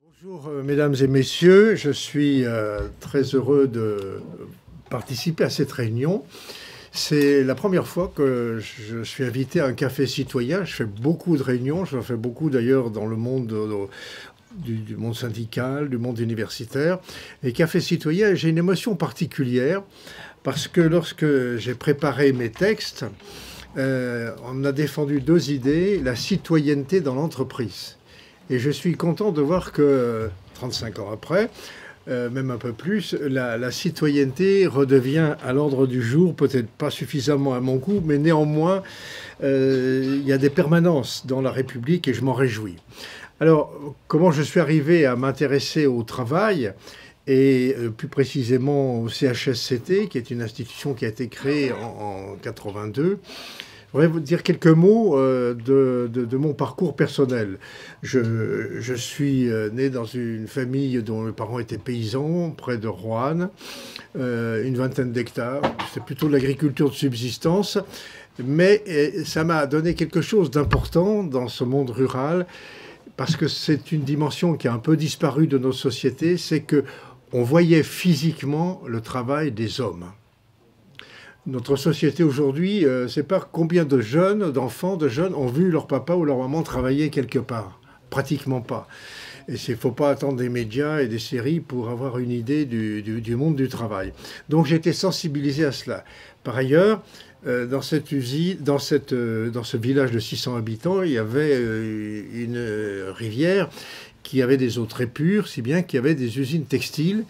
Bonjour mesdames et messieurs, je suis très heureux de participer à cette réunion. C'est la première fois que je suis invité à un café citoyen. Je fais beaucoup de réunions, je fais beaucoup d'ailleurs dans le monde du monde syndical, du monde universitaire. Et café citoyen, j'ai une émotion particulière parce que lorsque j'ai préparé mes textes, on a défendu deux idées, la citoyenneté dans l'entreprise. Et je suis content de voir que 35 ans après, même un peu plus, la citoyenneté redevient à l'ordre du jour, peut-être pas suffisamment à mon goût, mais néanmoins, il y a des permanences dans la République et je m'en réjouis. Alors, comment je suis arrivé à m'intéresser au travail et plus précisément au CHSCT, qui est une institution qui a été créée en 82. Je voudrais vous dire quelques mots de mon parcours personnel. Je suis né dans une famille dont les parents étaient paysans, près de Roanne, une vingtaine d'hectares. C'est plutôt de l'agriculture de subsistance, mais ça m'a donné quelque chose d'important dans ce monde rural, parce que c'est une dimension qui a un peu disparu de nos sociétés, c'est qu'on voyait physiquement le travail des hommes. Notre société aujourd'hui, c'est pas combien de jeunes, d'enfants, de jeunes ont vu leur papa ou leur maman travailler quelque part. Pratiquement pas. Et il ne faut pas attendre des médias et des séries pour avoir une idée du monde du travail. Donc j'ai été sensibilisé à cela. Par ailleurs, dans cette usine, dans ce village de 600 habitants, il y avait une rivière qui avait des eaux très pures, si bien qu'il y avait des usines textiles.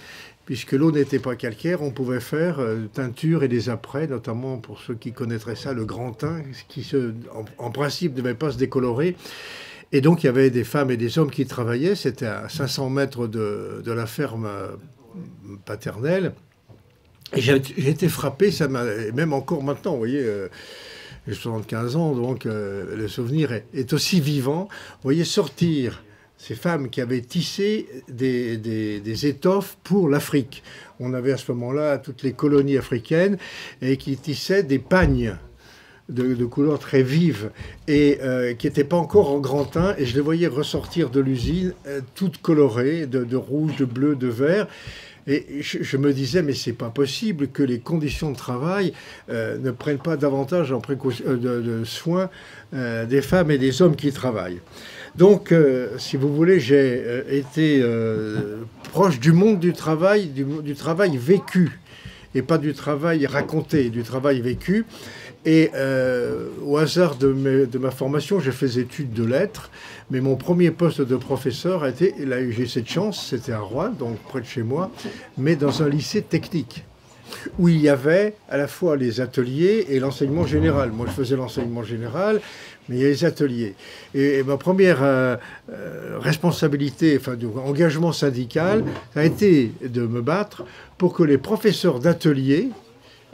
Puisque l'eau n'était pas calcaire, on pouvait faire teinture et des apprêts, notamment pour ceux qui connaîtraient ça, le grand teint, qui en principe ne devait pas se décolorer. Et donc il y avait des femmes et des hommes qui travaillaient, c'était à 500 mètres de la ferme paternelle. Et j'ai été frappé, ça m'a, même encore maintenant, vous voyez, j'ai 75 ans, donc le souvenir est aussi vivant. Vous voyez sortir ces femmes qui avaient tissé des étoffes pour l'Afrique. On avait à ce moment-là toutes les colonies africaines et qui tissaient des pagnes de couleurs très vives et qui n'étaient pas encore en grand teint. Et je les voyais ressortir de l'usine toutes colorées, de rouge, de bleu, de vert. Et je me disais, mais c'est pas possible que les conditions de travail ne prennent pas davantage de soin des femmes et des hommes qui travaillent. Donc, si vous voulez, j'ai été proche du monde du travail, du travail vécu, et pas du travail raconté, du travail vécu. Et au hasard de ma formation, j'ai fait des études de lettres, mais mon premier poste de professeur a été, là j'ai eu cette chance, c'était à Rouen, donc près de chez moi, mais dans un lycée technique, où il y avait à la fois les ateliers et l'enseignement général. Moi, je faisais l'enseignement général, mais il y a les ateliers. Et ma première responsabilité, enfin, engagement syndical, a été de me battre pour que les professeurs d'atelier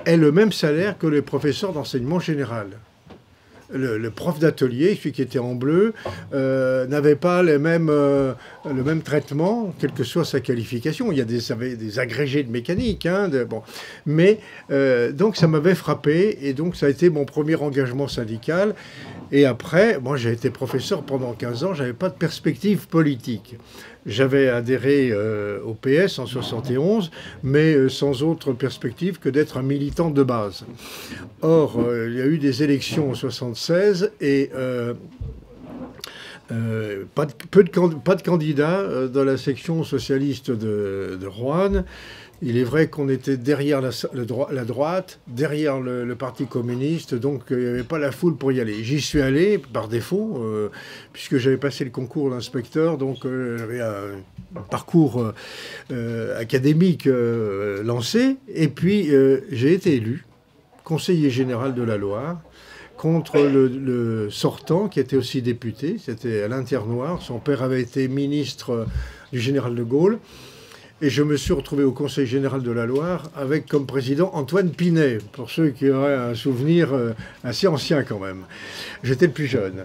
aient le même salaire que les professeurs d'enseignement général. Le prof d'atelier, celui qui était en bleu, n'avait pas le même traitement, quelle que soit sa qualification. Il y a des agrégés de mécanique, hein, bon. Mais donc ça m'avait frappé, et donc ça a été mon premier engagement syndical. Et après, moi j'ai été professeur pendant 15 ans, j'avais pas de perspective politique. J'avais adhéré au PS en 71, mais sans autre perspective que d'être un militant de base. Or, il y a eu des élections en 76 et pas de candidats dans la section socialiste de Roanne. Il est vrai qu'on était derrière la droite, derrière le Parti communiste, donc il n'y avait pas la foule pour y aller. J'y suis allé par défaut, puisque j'avais passé le concours d'inspecteur, donc j'avais un parcours académique lancé, et puis j'ai été élu conseiller général de la Loire, contre le sortant, qui était aussi député, c'était Alain Ternoir. Son père avait été ministre du général de Gaulle. Et je me suis retrouvé au Conseil général de la Loire avec comme président Antoine Pinet, pour ceux qui auraient un souvenir assez ancien quand même. J'étais le plus jeune.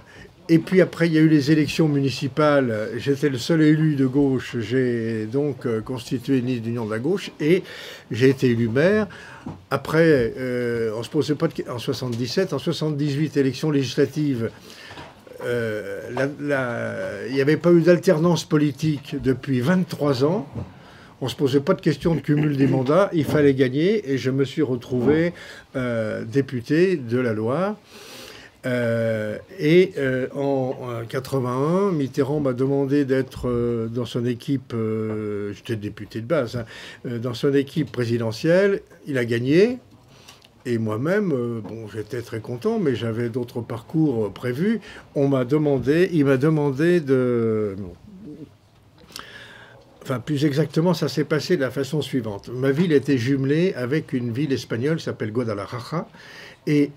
Et puis après, il y a eu les élections municipales. J'étais le seul élu de gauche. J'ai donc constitué une liste d'union de la gauche et j'ai été élu maire. Après, on se posait pas en 77, en 78, élections législatives. il n'y avait pas eu d'alternance politique depuis 23 ans. On ne se posait pas de question de cumul des mandats. Il fallait gagner. Et je me suis retrouvé député de la Loire. En 81, Mitterrand m'a demandé d'être dans son équipe, j'étais député de base, hein, dans son équipe présidentielle. Il a gagné. Et moi-même, bon, j'étais très content, mais j'avais d'autres parcours prévus. Il m'a demandé de... Enfin, plus exactement, ça s'est passé de la façon suivante. Ma ville était jumelée avec une ville espagnole qui s'appelle Guadalajara. Et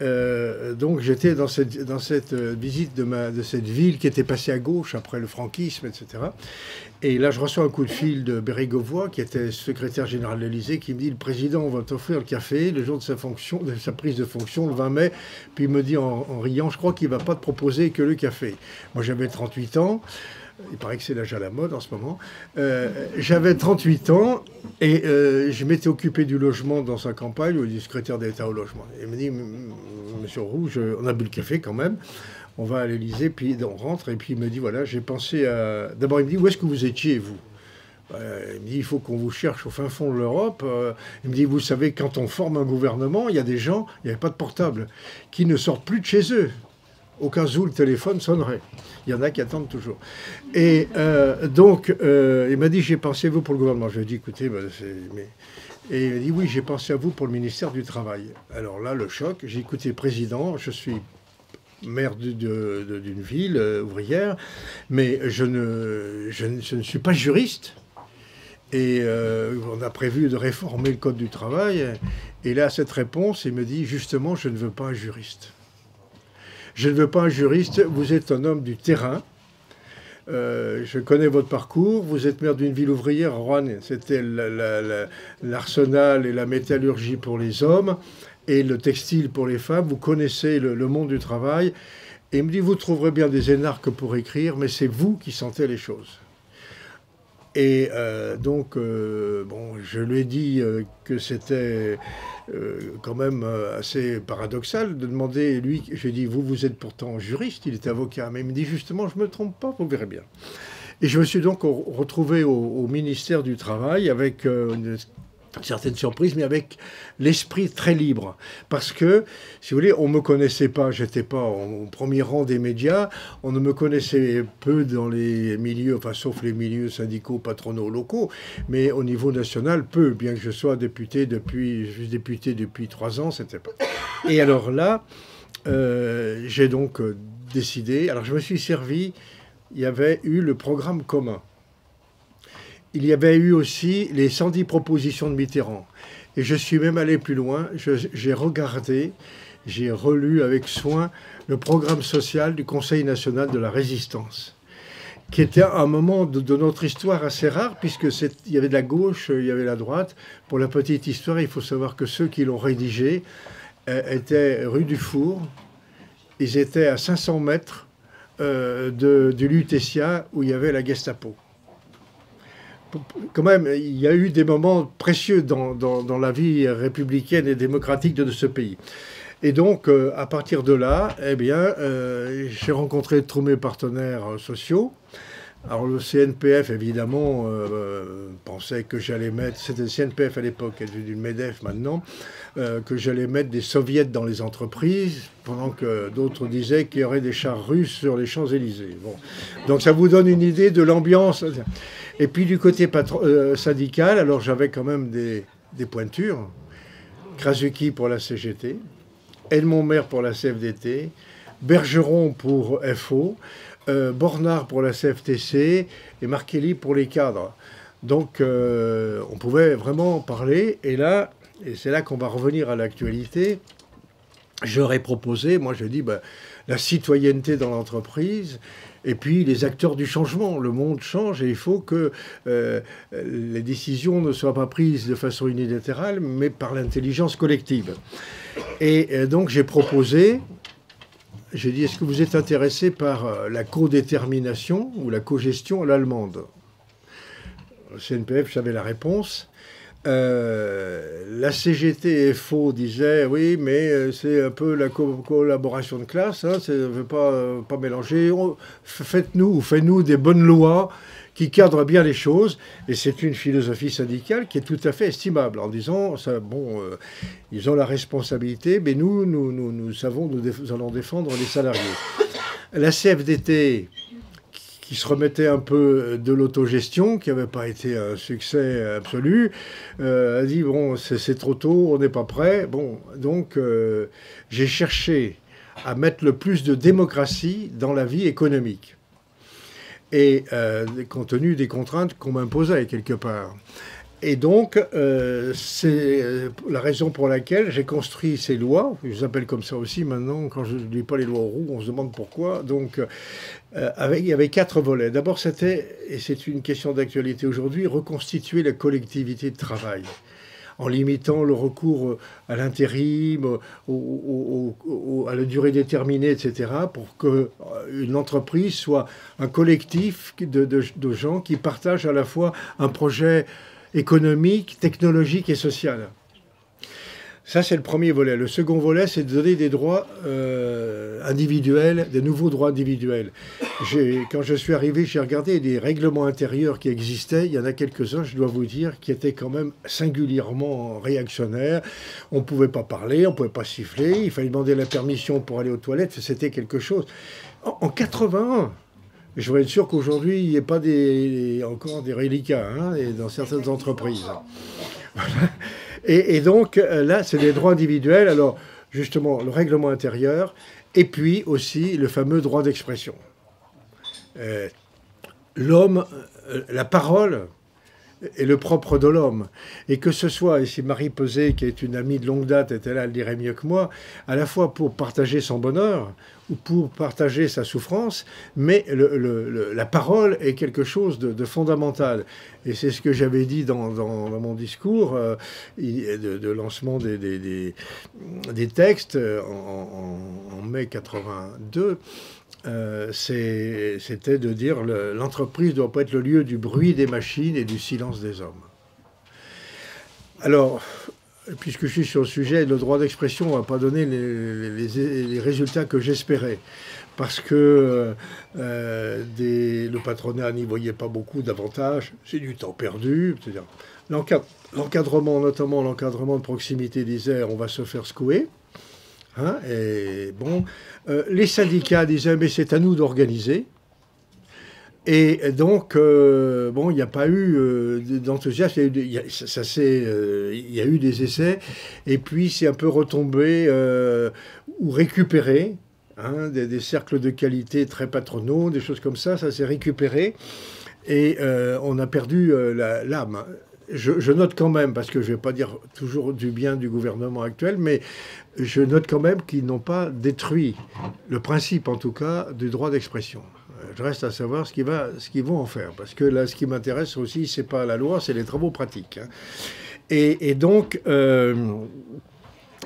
donc, j'étais dans cette visite de cette ville qui était passée à gauche après le franquisme, etc. Et là, je reçois un coup de fil de Bérégovoy, qui était secrétaire général de l'Élysée, qui me dit « Le président va t'offrir le café le jour de sa prise de fonction, le 20 mai. » Puis il me dit en riant « Je crois qu'il ne va pas te proposer que le café. » Moi, j'avais 38 ans. Il paraît que c'est l'âge à la mode en ce moment. J'avais 38 ans et je m'étais occupé du logement dans sa campagne, ou du secrétaire d'État au logement. Il me dit, Monsieur Rouge, on a bu le café quand même, on va à l'Élysée, puis on rentre, et puis il me dit, voilà, j'ai pensé à... D'abord, il me dit, où est-ce que vous étiez, vous ? Il me dit, il faut qu'on vous cherche au fin fond de l'Europe. Il me dit, vous savez, quand on forme un gouvernement, il y a des gens, il n'y avait pas de portable, qui ne sortent plus de chez eux. Au cas où le téléphone sonnerait. Il y en a qui attendent toujours. Et donc, il m'a dit, j'ai pensé à vous pour le gouvernement. Je lui ai dit, écoutez, et il m'a dit, oui, j'ai pensé à vous pour le ministère du Travail. Alors là, le choc, j'ai écouté, président, je suis maire d'une ville ouvrière, mais je ne suis pas juriste. Et on a prévu de réformer le Code du travail. Et là, cette réponse, il me dit, justement, je ne veux pas un juriste. Je ne veux pas un juriste, vous êtes un homme du terrain. Je connais votre parcours, vous êtes maire d'une ville ouvrière, Roanne, c'était l'arsenal et la métallurgie pour les hommes et le textile pour les femmes. Vous connaissez le monde du travail. Et il me dit, vous trouverez bien des énarques pour écrire, mais c'est vous qui sentez les choses. Et donc, bon, je lui ai dit que c'était quand même assez paradoxal de demander, lui, j'ai dit, vous êtes pourtant juriste, il est avocat, mais il me dit justement, je ne me trompe pas, vous verrez bien. Et je me suis donc retrouvé au ministère du Travail avec une certaine surprise, mais avec l'esprit très libre. Parce que, si vous voulez, on ne me connaissait pas, j'étais pas au premier rang des médias, on ne me connaissait peu dans les milieux, enfin, sauf les milieux syndicaux, patronaux, locaux, mais au niveau national, peu, bien que je sois député depuis 3 ans, c'était pas. Et alors là, j'ai donc décidé, alors je me suis servi, il y avait eu le programme commun. Il y avait eu aussi les 110 propositions de Mitterrand. Et je suis même allé plus loin. J'ai regardé, j'ai relu avec soin le programme social du Conseil national de la résistance, qui était un moment de notre histoire assez rare, puisqu'il y avait de la gauche, il y avait la droite. Pour la petite histoire, il faut savoir que ceux qui l'ont rédigé étaient rue du Four. Ils étaient à 500 mètres du Lutetia, où il y avait la Gestapo. Quand même, il y a eu des moments précieux dans la vie républicaine et démocratique de ce pays. Et donc, à partir de là, eh bien, j'ai rencontré tous mes partenaires sociaux. Alors, le CNPF, évidemment, pensait que j'allais mettre... C'était le CNPF à l'époque, elle est devenue le MEDEF maintenant, que j'allais mettre des soviets dans les entreprises, pendant que d'autres disaient qu'il y aurait des chars russes sur les Champs-Élysées. Bon. Donc, ça vous donne une idée de l'ambiance. Et puis du côté syndical, alors j'avais quand même des pointures. Krasuki pour la CGT, Edmond Maire pour la CFDT, Bergeron pour FO, Bornard pour la CFTC et Markelly pour les cadres. Donc on pouvait vraiment parler. Et là, et c'est là qu'on va revenir à l'actualité, j'aurais proposé, moi je dis, la citoyenneté dans l'entreprise. Et puis les acteurs du changement. Le monde change et il faut que les décisions ne soient pas prises de façon unilatérale, mais par l'intelligence collective. Et donc j'ai proposé, j'ai dit, est-ce que vous êtes intéressé par la codétermination ou la cogestion à l'allemande ? Le CNPF, j'avais la réponse. La CGT FO disait oui, mais c'est un peu la collaboration de classe, hein, ne veut pas mélanger. Faites-nous des bonnes lois qui cadrent bien les choses. Et c'est une philosophie syndicale qui est tout à fait estimable, en disant ça, bon, ils ont la responsabilité, mais nous savons, nous allons défendre les salariés. La CFDT, qui se remettait un peu de l'autogestion, qui n'avait pas été un succès absolu, a dit, bon, c'est trop tôt, on n'est pas prêt. Bon, donc, j'ai cherché à mettre le plus de démocratie dans la vie économique. Et compte tenu des contraintes qu'on m'imposait, quelque part. Et donc, c'est la raison pour laquelle j'ai construit ces lois. Je les appelle comme ça aussi maintenant. Quand je ne lis pas les lois roux, on se demande pourquoi. Donc, il y avait 4 volets. D'abord, c'était, et c'est une question d'actualité aujourd'hui, reconstituer la collectivité de travail en limitant le recours à l'intérim, à la durée déterminée, etc., pour qu'une entreprise soit un collectif de gens qui partagent à la fois un projet économique, technologique et social. Ça, c'est le premier volet. Le second volet, c'est de donner des droits individuels, des nouveaux droits individuels. Quand je suis arrivé, j'ai regardé les règlements intérieurs qui existaient. Il y en a quelques-uns, je dois vous dire, qui étaient quand même singulièrement réactionnaires. On ne pouvait pas parler, on ne pouvait pas siffler, il fallait demander la permission pour aller aux toilettes. C'était quelque chose. En 81, je voudrais être sûr qu'aujourd'hui, il n'y ait pas encore des reliquats hein, dans certaines entreprises. Voilà. Et donc, là, c'est des droits individuels. Alors, justement, le règlement intérieur, et puis aussi le fameux droit d'expression. L'homme, la parole est le propre de l'homme. Et que ce soit, et si Marie Peset, qui est une amie de longue date, était là, elle dirait mieux que moi, à la fois pour partager son bonheur ou pour partager sa souffrance, mais la parole est quelque chose de fondamental. Et c'est ce que j'avais dit dans mon discours de lancement des textes en mai 82. C'était de dire l'entreprise ne doit pas être le lieu du bruit des machines et du silence des hommes. Alors, puisque je suis sur le sujet, le droit d'expression n'a pas donné les résultats que j'espérais. Parce que le patronat n'y voyait pas beaucoup d'avantages. C'est du temps perdu. C'est-à-dire, l'encadrement, notamment l'encadrement de proximité, disait on va se faire secouer. Hein, et bon, les syndicats disaient mais c'est à nous d'organiser. Et donc, bon, il n'y a pas eu d'enthousiasme. Il y a eu des essais. Et puis, c'est un peu retombé ou récupéré. Hein, des cercles de qualité très patronaux, des choses comme ça s'est récupéré. Et on a perdu l'âme. Je note quand même, parce que je ne vais pas dire toujours du bien du gouvernement actuel, mais je note quand même qu'ils n'ont pas détruit le principe, en tout cas, du droit d'expression. Je reste à savoir ce qu'ils vont en faire. Parce que là, ce qui m'intéresse aussi, ce n'est pas la loi, c'est les travaux pratiques. Hein. Et donc,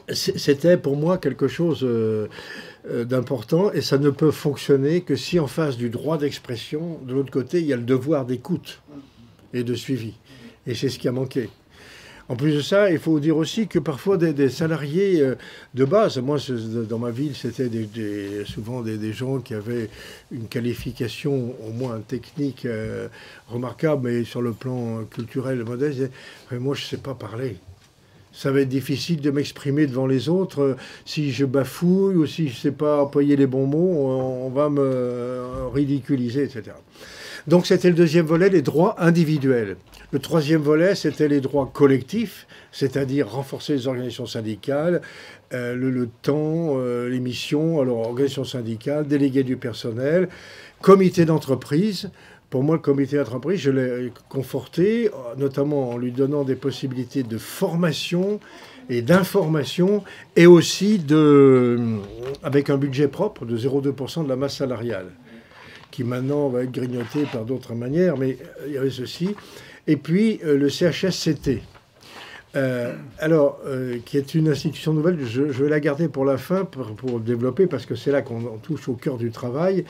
c'était pour moi quelque chose d'important. Et ça ne peut fonctionner que si en face du droit d'expression, de l'autre côté, il y a le devoir d'écoute et de suivi. Et c'est ce qui a manqué. En plus de ça, il faut dire aussi que parfois des salariés de base, moi dans ma ville, c'était souvent des gens qui avaient une qualification au moins technique remarquable, mais sur le plan culturel modeste, moi je ne sais pas parler. Ça va être difficile de m'exprimer devant les autres. Si je bafouille ou si je ne sais pas employer les bons mots, on va me ridiculiser, etc. Donc c'était le deuxième volet, les droits individuels. Le troisième volet, c'était les droits collectifs, c'est-à-dire renforcer les organisations syndicales, le temps, les missions, alors organisations syndicales, délégués du personnel, comité d'entreprise. Pour moi, le comité d'entreprise, je l'ai conforté, notamment en lui donnant des possibilités de formation et d'information, et aussi avec un budget propre de 0,2% de la masse salariale, qui maintenant va être grignoté par d'autres manières, mais il y avait ceci. Et puis le CHSCT, qui est une institution nouvelle, je vais la garder pour la fin, pour développer, parce que c'est là qu'on touche au cœur du travail.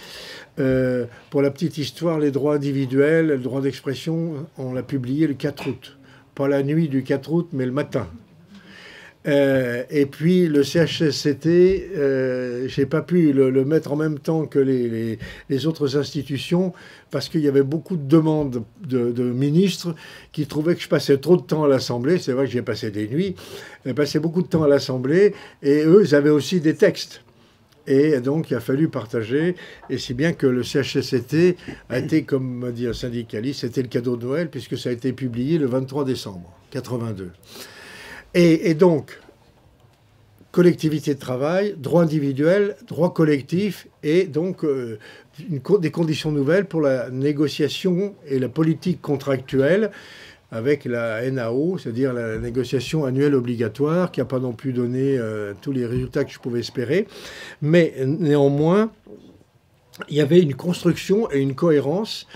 Pour la petite histoire, les droits individuels, le droit d'expression, on l'a publié le 4 août. pas la nuit du 4 août, mais le matin. Et puis le CHSCT, j'ai pas pu le mettre en même temps que les autres institutions parce qu'il y avait beaucoup de demandes de ministres qui trouvaient que je passais trop de temps à l'Assemblée. C'est vrai que j'ai passé des nuits, j'ai passé beaucoup de temps à l'Assemblée et eux, ils avaient aussi des textes. Et donc, il a fallu partager, et si bien que le CHSCT a été, comme m'a dit un syndicaliste, c'était le cadeau de Noël, puisque ça a été publié le 23 décembre 82. Et donc, collectivité de travail, droit individuel, droit collectif, et donc des conditions nouvelles pour la négociation et la politique contractuelle avec la NAO, c'est-à-dire la négociation annuelle obligatoire, qui n'a pas non plus donné tous les résultats que je pouvais espérer. Mais néanmoins, il y avait une construction et une cohérence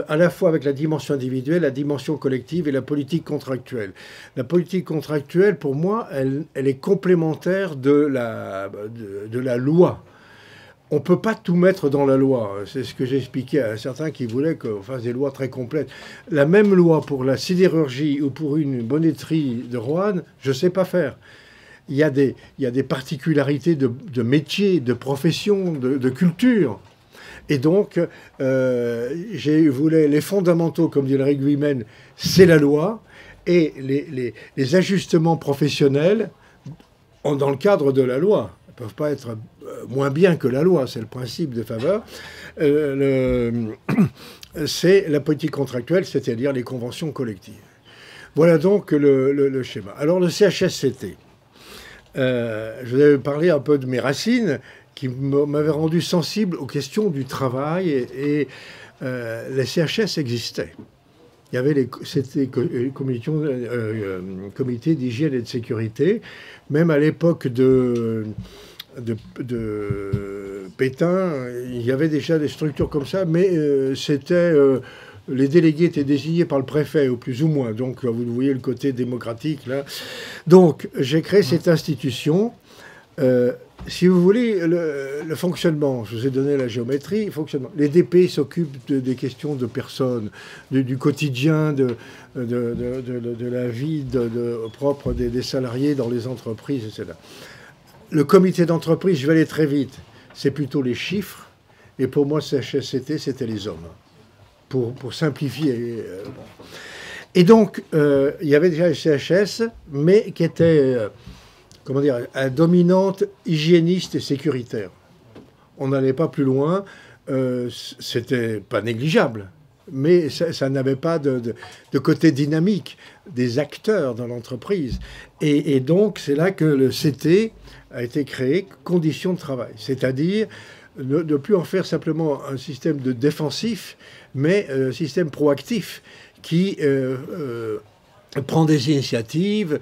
à la fois avec la dimension individuelle, la dimension collective et la politique contractuelle. La politique contractuelle, pour moi, elle est complémentaire de la loi. On ne peut pas tout mettre dans la loi. C'est ce que j'ai expliqué à certains qui voulaient qu'on fasse des lois très complètes. La même loi pour la sidérurgie ou pour une bonneterie de Roanne, je ne sais pas faire. Il y a des particularités de métier, de profession, de culture. Et donc, j'ai voulu les fondamentaux, comme dit le réglement, c'est la loi, et les ajustements professionnels dans le cadre de la loi. Ils ne peuvent pas être moins bien que la loi, c'est le principe de faveur. C'est la politique contractuelle, c'est-à-dire les conventions collectives. Voilà donc le schéma. Alors le CHSCT, je vous avais parlé un peu de mes racines, qui m'avaient rendu sensible aux questions du travail, et les CHS existaient. Il y avait c'était comités d'hygiène et de sécurité. Même à l'époque de Pétain, il y avait déjà des structures comme ça, mais les délégués étaient désignés par le préfet, ou plus ou moins. Donc, vous voyez le côté démocratique, là. Donc, j'ai créé cette institution. Si vous voulez, le fonctionnement, je vous ai donné la géométrie, fonctionnement. Les DP s'occupent des questions de personnes, du quotidien, de la vie propre des salariés dans les entreprises, etc. Le comité d'entreprise, je vais aller très vite, c'est plutôt les chiffres. Et pour moi, CHSCT, c'était les hommes. Pour simplifier. Et donc, il y avait déjà les CHS, mais qui étaient... comment dire, à dominante hygiéniste et sécuritaire. On n'allait pas plus loin, c'était pas négligeable, mais ça n'avait pas de côté dynamique des acteurs dans l'entreprise. Et donc, c'est là que le CT a été créé, conditions de travail, c'est-à-dire ne plus en faire simplement un système de défensif, mais un système proactif qui... prend des initiatives,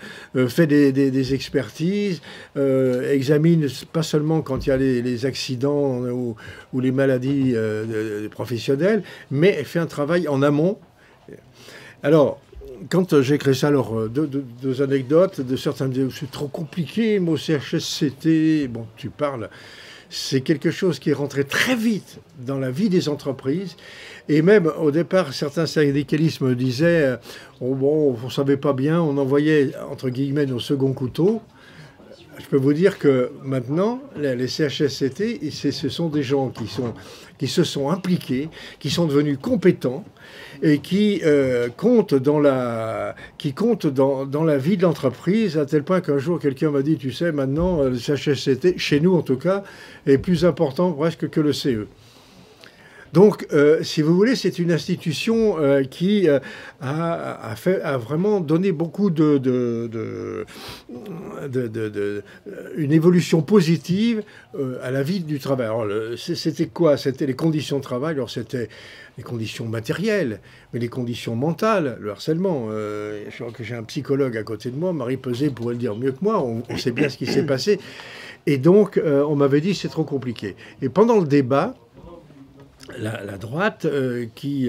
fait des expertises, examine pas seulement quand il y a les accidents ou les maladies professionnelles, mais fait un travail en amont. Alors, quand j'ai créé ça, alors, deux anecdotes, de certains me disaient, c'est trop compliqué, moi, CHSCT, bon, tu parles... C'est quelque chose qui est rentré très vite dans la vie des entreprises. Et même au départ, certains syndicalistes me disaient bon, on ne savait pas bien, on envoyait entre guillemets nos seconds couteaux. Je peux vous dire que maintenant, les CHSCT, ce sont des gens qui se sont impliqués, qui sont devenus compétents et qui comptent dans la vie de l'entreprise, à tel point qu'un jour, quelqu'un m'a dit, tu sais, maintenant, le CHSCT, chez nous en tout cas, est plus important presque que le CE. Donc, si vous voulez, c'est une institution qui a vraiment donné beaucoup une évolution positive à la vie du travail. Alors, c'était quoi? C'était les conditions de travail. Alors, c'était les conditions matérielles, mais les conditions mentales, le harcèlement. Je crois que j'ai un psychologue à côté de moi, Marie Peset pourrait le dire mieux que moi, on sait bien ce qui s'est passé. Et donc, on m'avait dit, c'est trop compliqué. Et pendant le débat, la droite qui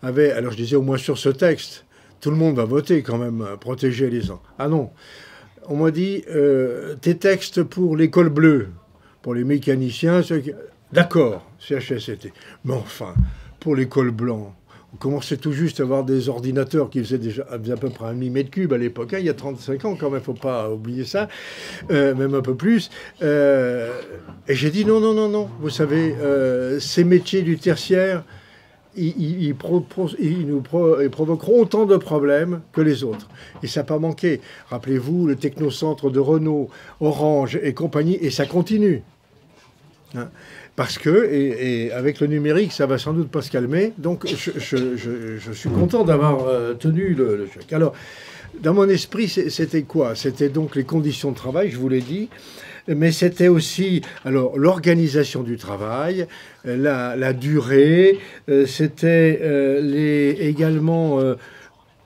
avait... Alors je disais, au moins sur ce texte, tout le monde va voter quand même, protéger les gens. Ah non, on m'a dit, tes textes pour l'école bleue, pour les mécaniciens, d'accord, CHSCT. Mais enfin, pour l'école blanc, On commençait tout juste à avoir des ordinateurs qui faisaient à peu près 1,5 mètre cube à l'époque, hein, il y a 35 ans quand même, il ne faut pas oublier ça, même un peu plus. Et j'ai dit non, non, non, non, vous savez, ces métiers du tertiaire, ils provoqueront autant de problèmes que les autres. Et ça n'a pas manqué. Rappelez-vous, le technocentre de Renault, Orange et compagnie, et ça continue. Hein. Parce que, et avec le numérique, ça va sans doute pas se calmer. Donc, je suis content d'avoir tenu le truc. Alors, dans mon esprit, c'était quoi? C'était donc les conditions de travail, je vous l'ai dit. Mais c'était aussi alors l'organisation du travail, la durée, c'était également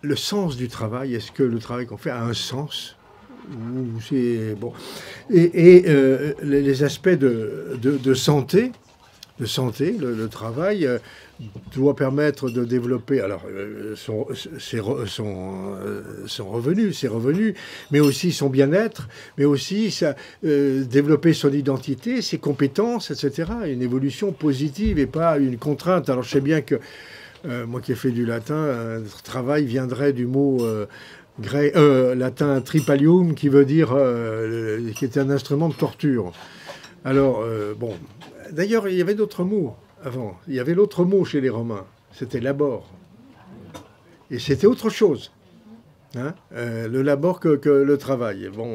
le sens du travail. Est-ce que le travail qu'on fait a un sens? Bon. Et les aspects de santé, le travail doit permettre de développer alors ses revenus, mais aussi son bien-être, mais aussi développer son identité, ses compétences, etc. Une évolution positive et pas une contrainte. Alors je sais bien que moi qui ai fait du latin, travail viendrait du mot latin tripalium, qui veut dire qui est un instrument de torture. Alors bon, d'ailleurs il y avait d'autres mots avant. Il y avait l'autre mot chez les Romains, c'était labor, et c'était autre chose. Hein, le labor que le travail. Bon,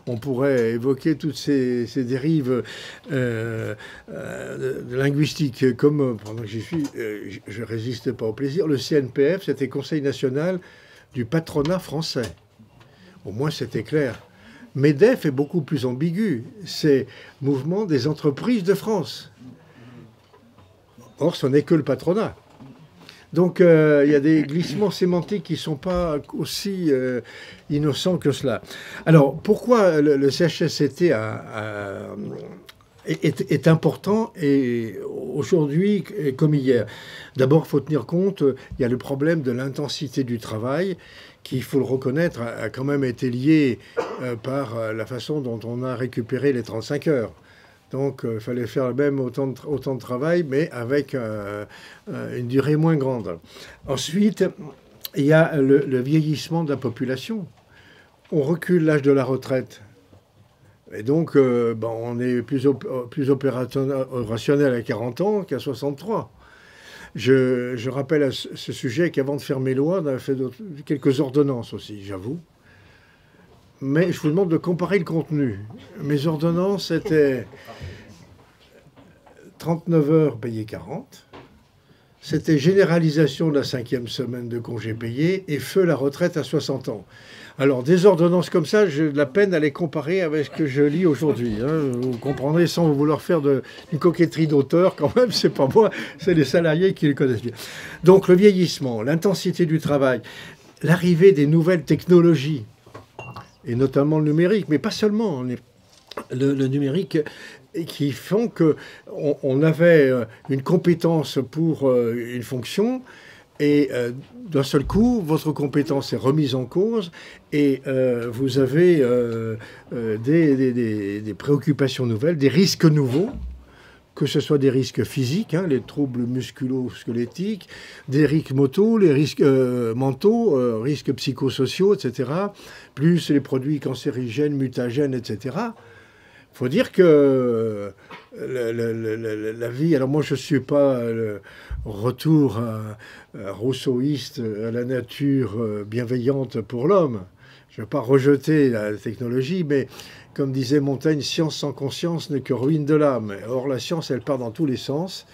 on pourrait évoquer toutes ces dérives linguistiques, comme pendant que j'y suis, je résiste pas au plaisir. Le CNPF, c'était Conseil national du patronat français. Au moins, c'était clair. MEDEF est beaucoup plus ambigu. C'est Mouvement des entreprises de France. Or, ce n'est que le patronat. Donc, il y a des glissements sémantiques qui ne sont pas aussi innocents que cela. Alors, pourquoi le CHSCT est important et aujourd'hui comme hier? D'abord, il faut tenir compte, il y a le problème de l'intensité du travail qui, il faut le reconnaître, a quand même été lié par la façon dont on a récupéré les 35 heures. Donc, il fallait faire même autant de travail, mais avec une durée moins grande. Ensuite, il y a le vieillissement de la population. On recule l'âge de la retraite. Et donc, on est plus opérationnel à 40 ans qu'à 63. Je rappelle à ce sujet qu'avant de faire mes lois, on avait fait quelques ordonnances aussi, j'avoue. Mais je vous demande de comparer le contenu. Mes ordonnances étaient 39 heures payées 40. C'était généralisation de la 5e semaine de congés payés et feu la retraite à 60 ans. Alors, des ordonnances comme ça, j'ai de la peine à les comparer avec ce que je lis aujourd'hui. Hein. Vous comprendrez, sans vouloir faire une coquetterie d'auteur, quand même, c'est pas moi, c'est les salariés qui le connaissent bien. Donc, le vieillissement, l'intensité du travail, l'arrivée des nouvelles technologies, et notamment le numérique, mais pas seulement. Le numérique qui font qu'on avait une compétence pour une fonction et d'un seul coup, votre compétence est remise en cause et vous avez des préoccupations nouvelles, des risques nouveaux, que ce soit des risques physiques, hein, les troubles musculo-squelettiques, des risques mentaux, les risques risques psychosociaux, etc., plus les produits cancérigènes, mutagènes, etc. Il faut dire que la vie... Alors moi, je ne suis pas le retour rousseauiste à la nature bienveillante pour l'homme. Je ne vais pas rejeter la technologie, mais comme disait Montaigne, science sans conscience n'est que ruine de l'âme. Or, la science, elle part dans tous les sens.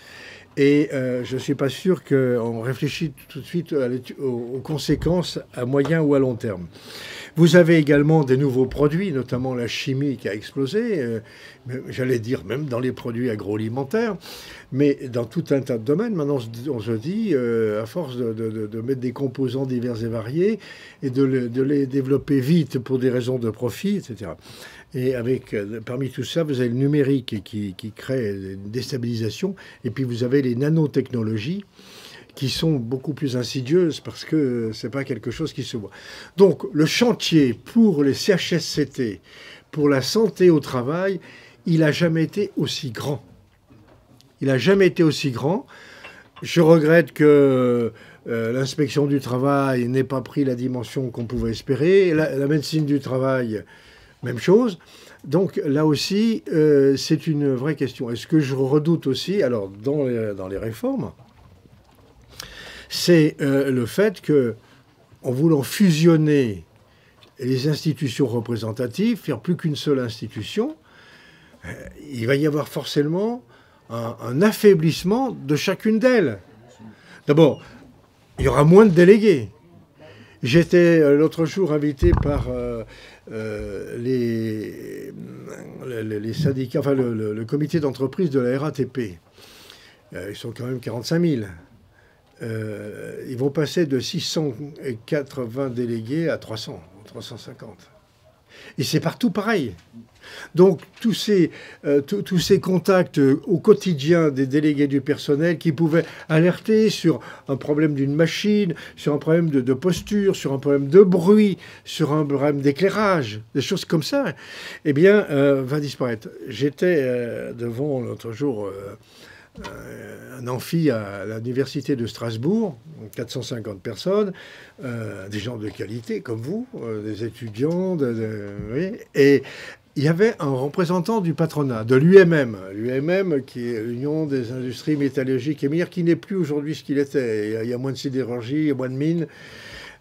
Et je ne suis pas sûr qu'on réfléchit tout de suite aux conséquences à moyen ou à long terme. Vous avez également des nouveaux produits, notamment la chimie qui a explosé, j'allais dire même dans les produits agroalimentaires, mais dans tout un tas de domaines. Maintenant, on se dit, à force de mettre des composants divers et variés et de les développer vite pour des raisons de profit, etc. Et parmi tout ça, vous avez le numérique qui crée une déstabilisation, et puis vous avez les nanotechnologies, qui sont beaucoup plus insidieuses parce que c'est pas quelque chose qui se voit. Donc, le chantier pour les CHSCT, pour la santé au travail, il n'a jamais été aussi grand. Il n'a jamais été aussi grand. Je regrette que l'inspection du travail n'ait pas pris la dimension qu'on pouvait espérer. La médecine du travail, même chose. Donc là aussi, c'est une vraie question. Et ce que je redoute aussi, alors dans les réformes, c'est le fait que, en voulant fusionner les institutions représentatives, faire plus qu'une seule institution, il va y avoir forcément un affaiblissement de chacune d'elles. D'abord, il y aura moins de délégués. J'étais l'autre jour invité par les syndicats, enfin le comité d'entreprise de la RATP. Ils sont quand même 45 000. Ils vont passer de 680 délégués à 300, 350. Et c'est partout pareil. Donc tous ces contacts au quotidien des délégués du personnel qui pouvaient alerter sur un problème d'une machine, sur un problème de posture, sur un problème de bruit, sur un problème d'éclairage, des choses comme ça, eh bien, va disparaître. J'étais devant l'autre jour un amphi à l'université de Strasbourg, 450 personnes, des gens de qualité comme vous, des étudiants, oui, et il y avait un représentant du patronat, de l'UMM, qui est l'Union des industries métallurgiques et minières, qui n'est plus aujourd'hui ce qu'il était. Il y a moins de sidérurgie, il y a moins de mines,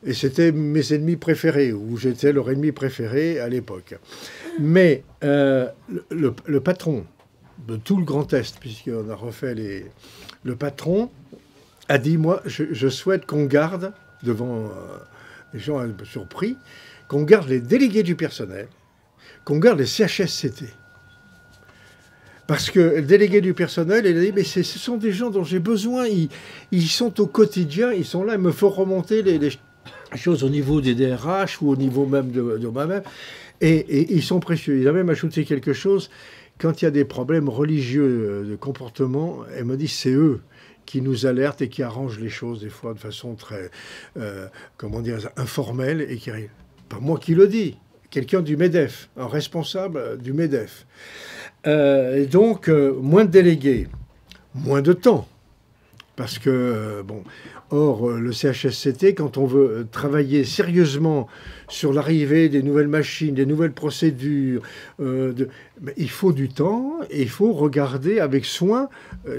et c'était mes ennemis préférés, ou j'étais leur ennemi préféré à l'époque. Mais le patron de tout le Grand Est, puisqu'on a refait le patron, a dit, moi, je souhaite qu'on garde, devant les gens un peu surpris, qu'on garde les délégués du personnel, qu'on garde les CHSCT. Parce que le délégué du personnel, il a dit, mais ce sont des gens dont j'ai besoin, ils sont au quotidien, ils sont là, il me faut remonter les choses au niveau des DRH ou au niveau même de moi-même, et ils sont précieux. Il a même ajouté quelque chose, quand il y a des problèmes religieux de comportement, elle me dit, c'est eux qui nous alertent et qui arrangent les choses, des fois de façon très, comment dire, informelle, et qui arrive. Pas moi qui le dis. Quelqu'un du MEDEF, un responsable du MEDEF. Et donc, moins de délégués, moins de temps. Parce que, bon, or, le CHSCT, quand on veut travailler sérieusement sur l'arrivée des nouvelles machines, des nouvelles procédures, il faut du temps et il faut regarder avec soin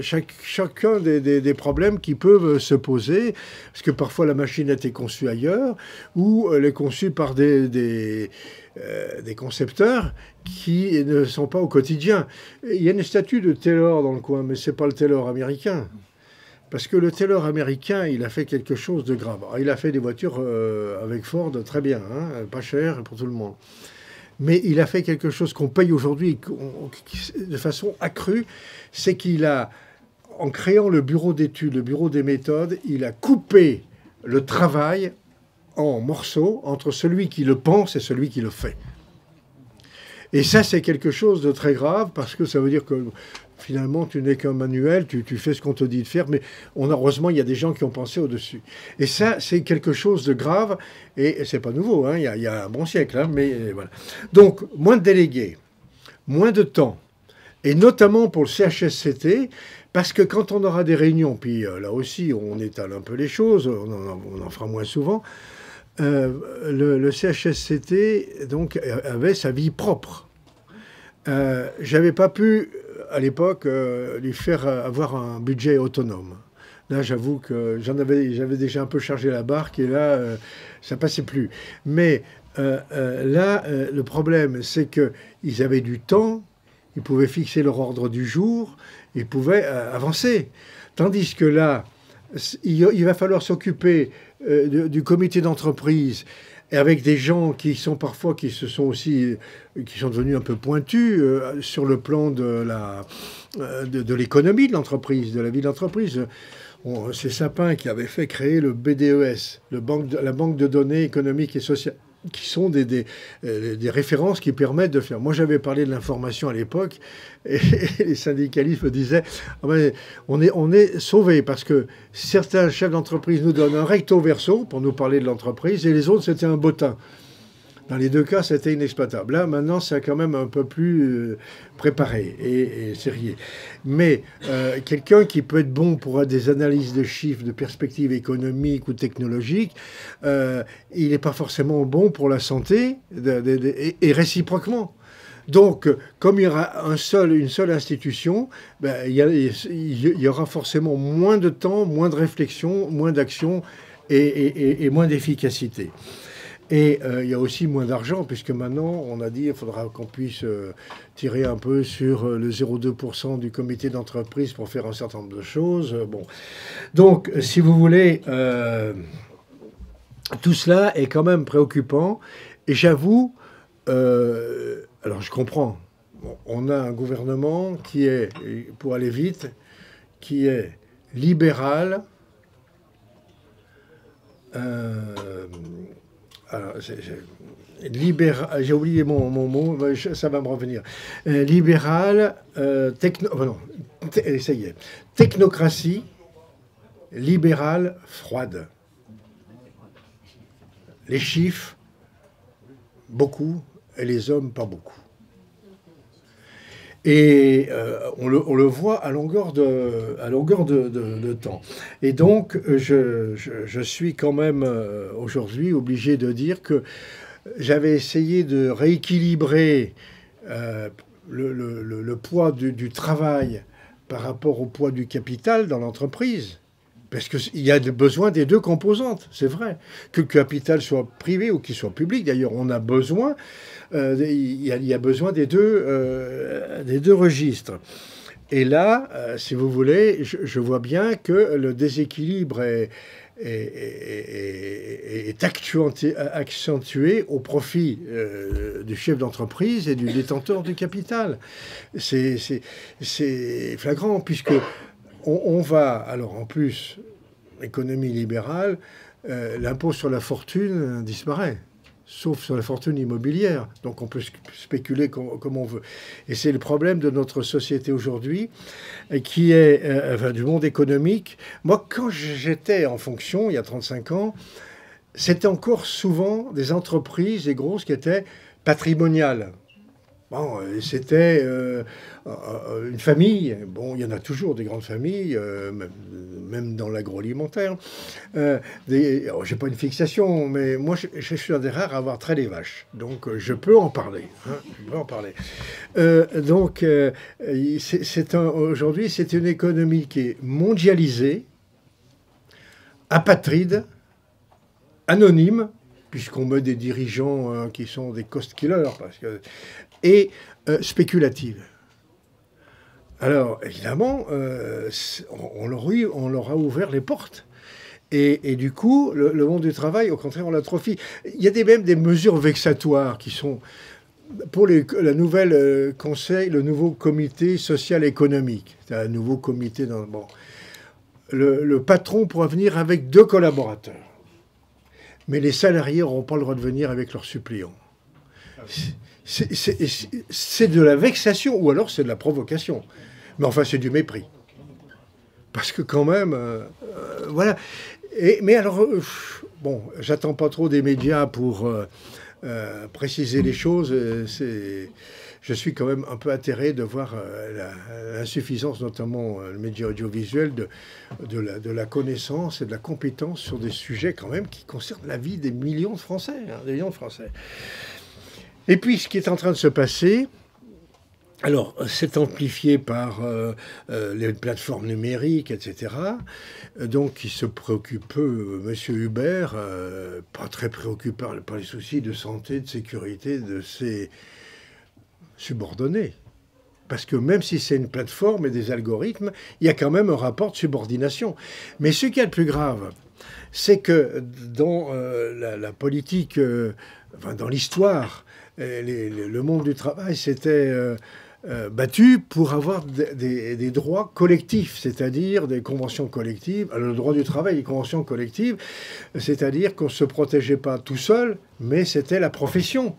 chacun des problèmes qui peuvent se poser. Parce que parfois, la machine a été conçue ailleurs ou elle est conçue par des concepteurs qui ne sont pas au quotidien. Il y a une statue de Taylor dans le coin, mais ce n'est pas le Taylor américain. Parce que le Taylor américain, il a fait quelque chose de grave. Alors, il a fait des voitures avec Ford très bien, hein, pas cher pour tout le monde. Mais il a fait quelque chose qu'on paye aujourd'hui de façon accrue, c'est qu'il a, en créant le bureau d'études, le bureau des méthodes, il a coupé le travail en morceaux entre celui qui le pense et celui qui le fait. Et ça, c'est quelque chose de très grave, parce que ça veut dire que finalement, tu n'es qu'un manuel, tu fais ce qu'on te dit de faire, mais heureusement, il y a des gens qui ont pensé au-dessus. Et ça, c'est quelque chose de grave, et c'est pas nouveau, hein, il y a un bon siècle, hein, mais voilà. Donc, moins de délégués, moins de temps, et notamment pour le CHSCT, parce que quand on aura des réunions, puis là aussi, on étale un peu les choses, on en fera moins souvent, le CHSCT donc, avait sa vie propre. J'avais pas pu, à l'époque, lui faire avoir un budget autonome. Là, j'avoue que j'avais déjà un peu chargé la barque, et là, ça passait plus. Mais là, le problème, c'est qu'ils avaient du temps, ils pouvaient fixer leur ordre du jour, ils pouvaient avancer. Tandis que là, il va falloir s'occuper du comité d'entreprise, et avec des gens qui sont parfois, qui sont devenus un peu pointus sur le plan de l'économie de l'entreprise, de la vie de l'entreprise. C'est Sapin qui avait fait créer le BDES, la banque de données économiques et sociales, qui sont des références qui permettent de faire. Moi, j'avais parlé de l'information à l'époque, et les syndicalistes me disaient on est sauvés, parce que certains chefs d'entreprise nous donnent un recto verso pour nous parler de l'entreprise, et les autres, c'était un bottin. Dans les deux cas, c'était inexploitable. Là, maintenant, c'est quand même un peu plus préparé et sérieux. Mais quelqu'un qui peut être bon pour des analyses de chiffres, de perspectives économiques ou technologiques, il n'est pas forcément bon pour la santé, et réciproquement. Donc, comme il y aura une seule institution, ben, il y aura forcément moins de temps, moins de réflexion, moins d'action et moins d'efficacité. Et il y a aussi moins d'argent, puisque maintenant, on a dit qu'il faudra qu'on puisse tirer un peu sur le 0,2% du comité d'entreprise pour faire un certain nombre de choses. Bon. Donc, si vous voulez, tout cela est quand même préoccupant. Et j'avoue, alors je comprends, on a un gouvernement qui est, pour aller vite, qui est libéral, alors, j'ai oublié mon mot, ça va me revenir. Libéral, ça y est. Technocratie, libérale, froide. Les chiffres, beaucoup, et les hommes, pas beaucoup. Et on le voit à longueur de temps. Et donc, je suis quand même aujourd'hui obligé de dire que j'avais essayé de rééquilibrer le poids du travail par rapport au poids du capital dans l'entreprise. Parce qu'il y a besoin des deux composantes, c'est vrai. Que le capital soit privé ou qu'il soit public, d'ailleurs, on a besoin, il y a besoin des deux registres. Et là, si vous voulez, je vois bien que le déséquilibre est accentué au profit du chef d'entreprise et du détenteur du capital. C'est flagrant, puisque on va, alors en plus, économie libérale, l'impôt sur la fortune disparaît, sauf sur la fortune immobilière. Donc on peut spéculer comme on veut. Et c'est le problème de notre société aujourd'hui, qui est du monde économique. Moi, quand j'étais en fonction, il y a 35 ans, c'était encore souvent des entreprises, des grosses, qui étaient patrimoniales. Bon, c'était une famille. Bon, il y en a toujours des grandes familles, même dans l'agroalimentaire. J'ai pas une fixation, mais moi, je suis un des rares à avoir traité les vaches. Donc, je peux en parler. Hein, je peux en parler. Aujourd'hui, c'est une économie qui est mondialisée, apatride, anonyme, puisqu'on met des dirigeants qui sont des cost killers, et spéculative. Alors, évidemment, on leur a ouvert les portes. Et du coup, le monde du travail, au contraire, on l'atrophie. Il y a même des mesures vexatoires qui sont pour la nouvelle conseil, le nouveau comité social économique. C'est un nouveau comité le patron pourra venir avec 2 collaborateurs. Mais les salariés n'auront pas le droit de venir avec leurs suppléants. C'est de la vexation, ou alors c'est de la provocation. Mais enfin, c'est du mépris. Parce que quand même, voilà. Mais alors, bon, j'attends pas trop des médias pour préciser les choses. Je suis quand même un peu atterré de voir l'insuffisance, notamment le média audiovisuel, de la connaissance et de la compétence sur des sujets quand même qui concernent la vie des millions de Français. Hein, des millions de Français. Et puis, ce qui est en train de se passer, alors, c'est amplifié par les plateformes numériques, etc. Donc, qui se préoccupe peu, M. Hubert, pas très préoccupé par les soucis de santé, de sécurité de ses subordonnés. Parce que même si c'est une plateforme et des algorithmes, il y a quand même un rapport de subordination. Mais ce qui est le plus grave, c'est que dans la politique, dans l'histoire, le monde du travail s'était battu pour avoir des droits collectifs, c'est-à-dire des conventions collectives. Alors, le droit du travail, les conventions collectives, c'est-à-dire qu'on ne se protégeait pas tout seul, mais c'était la profession.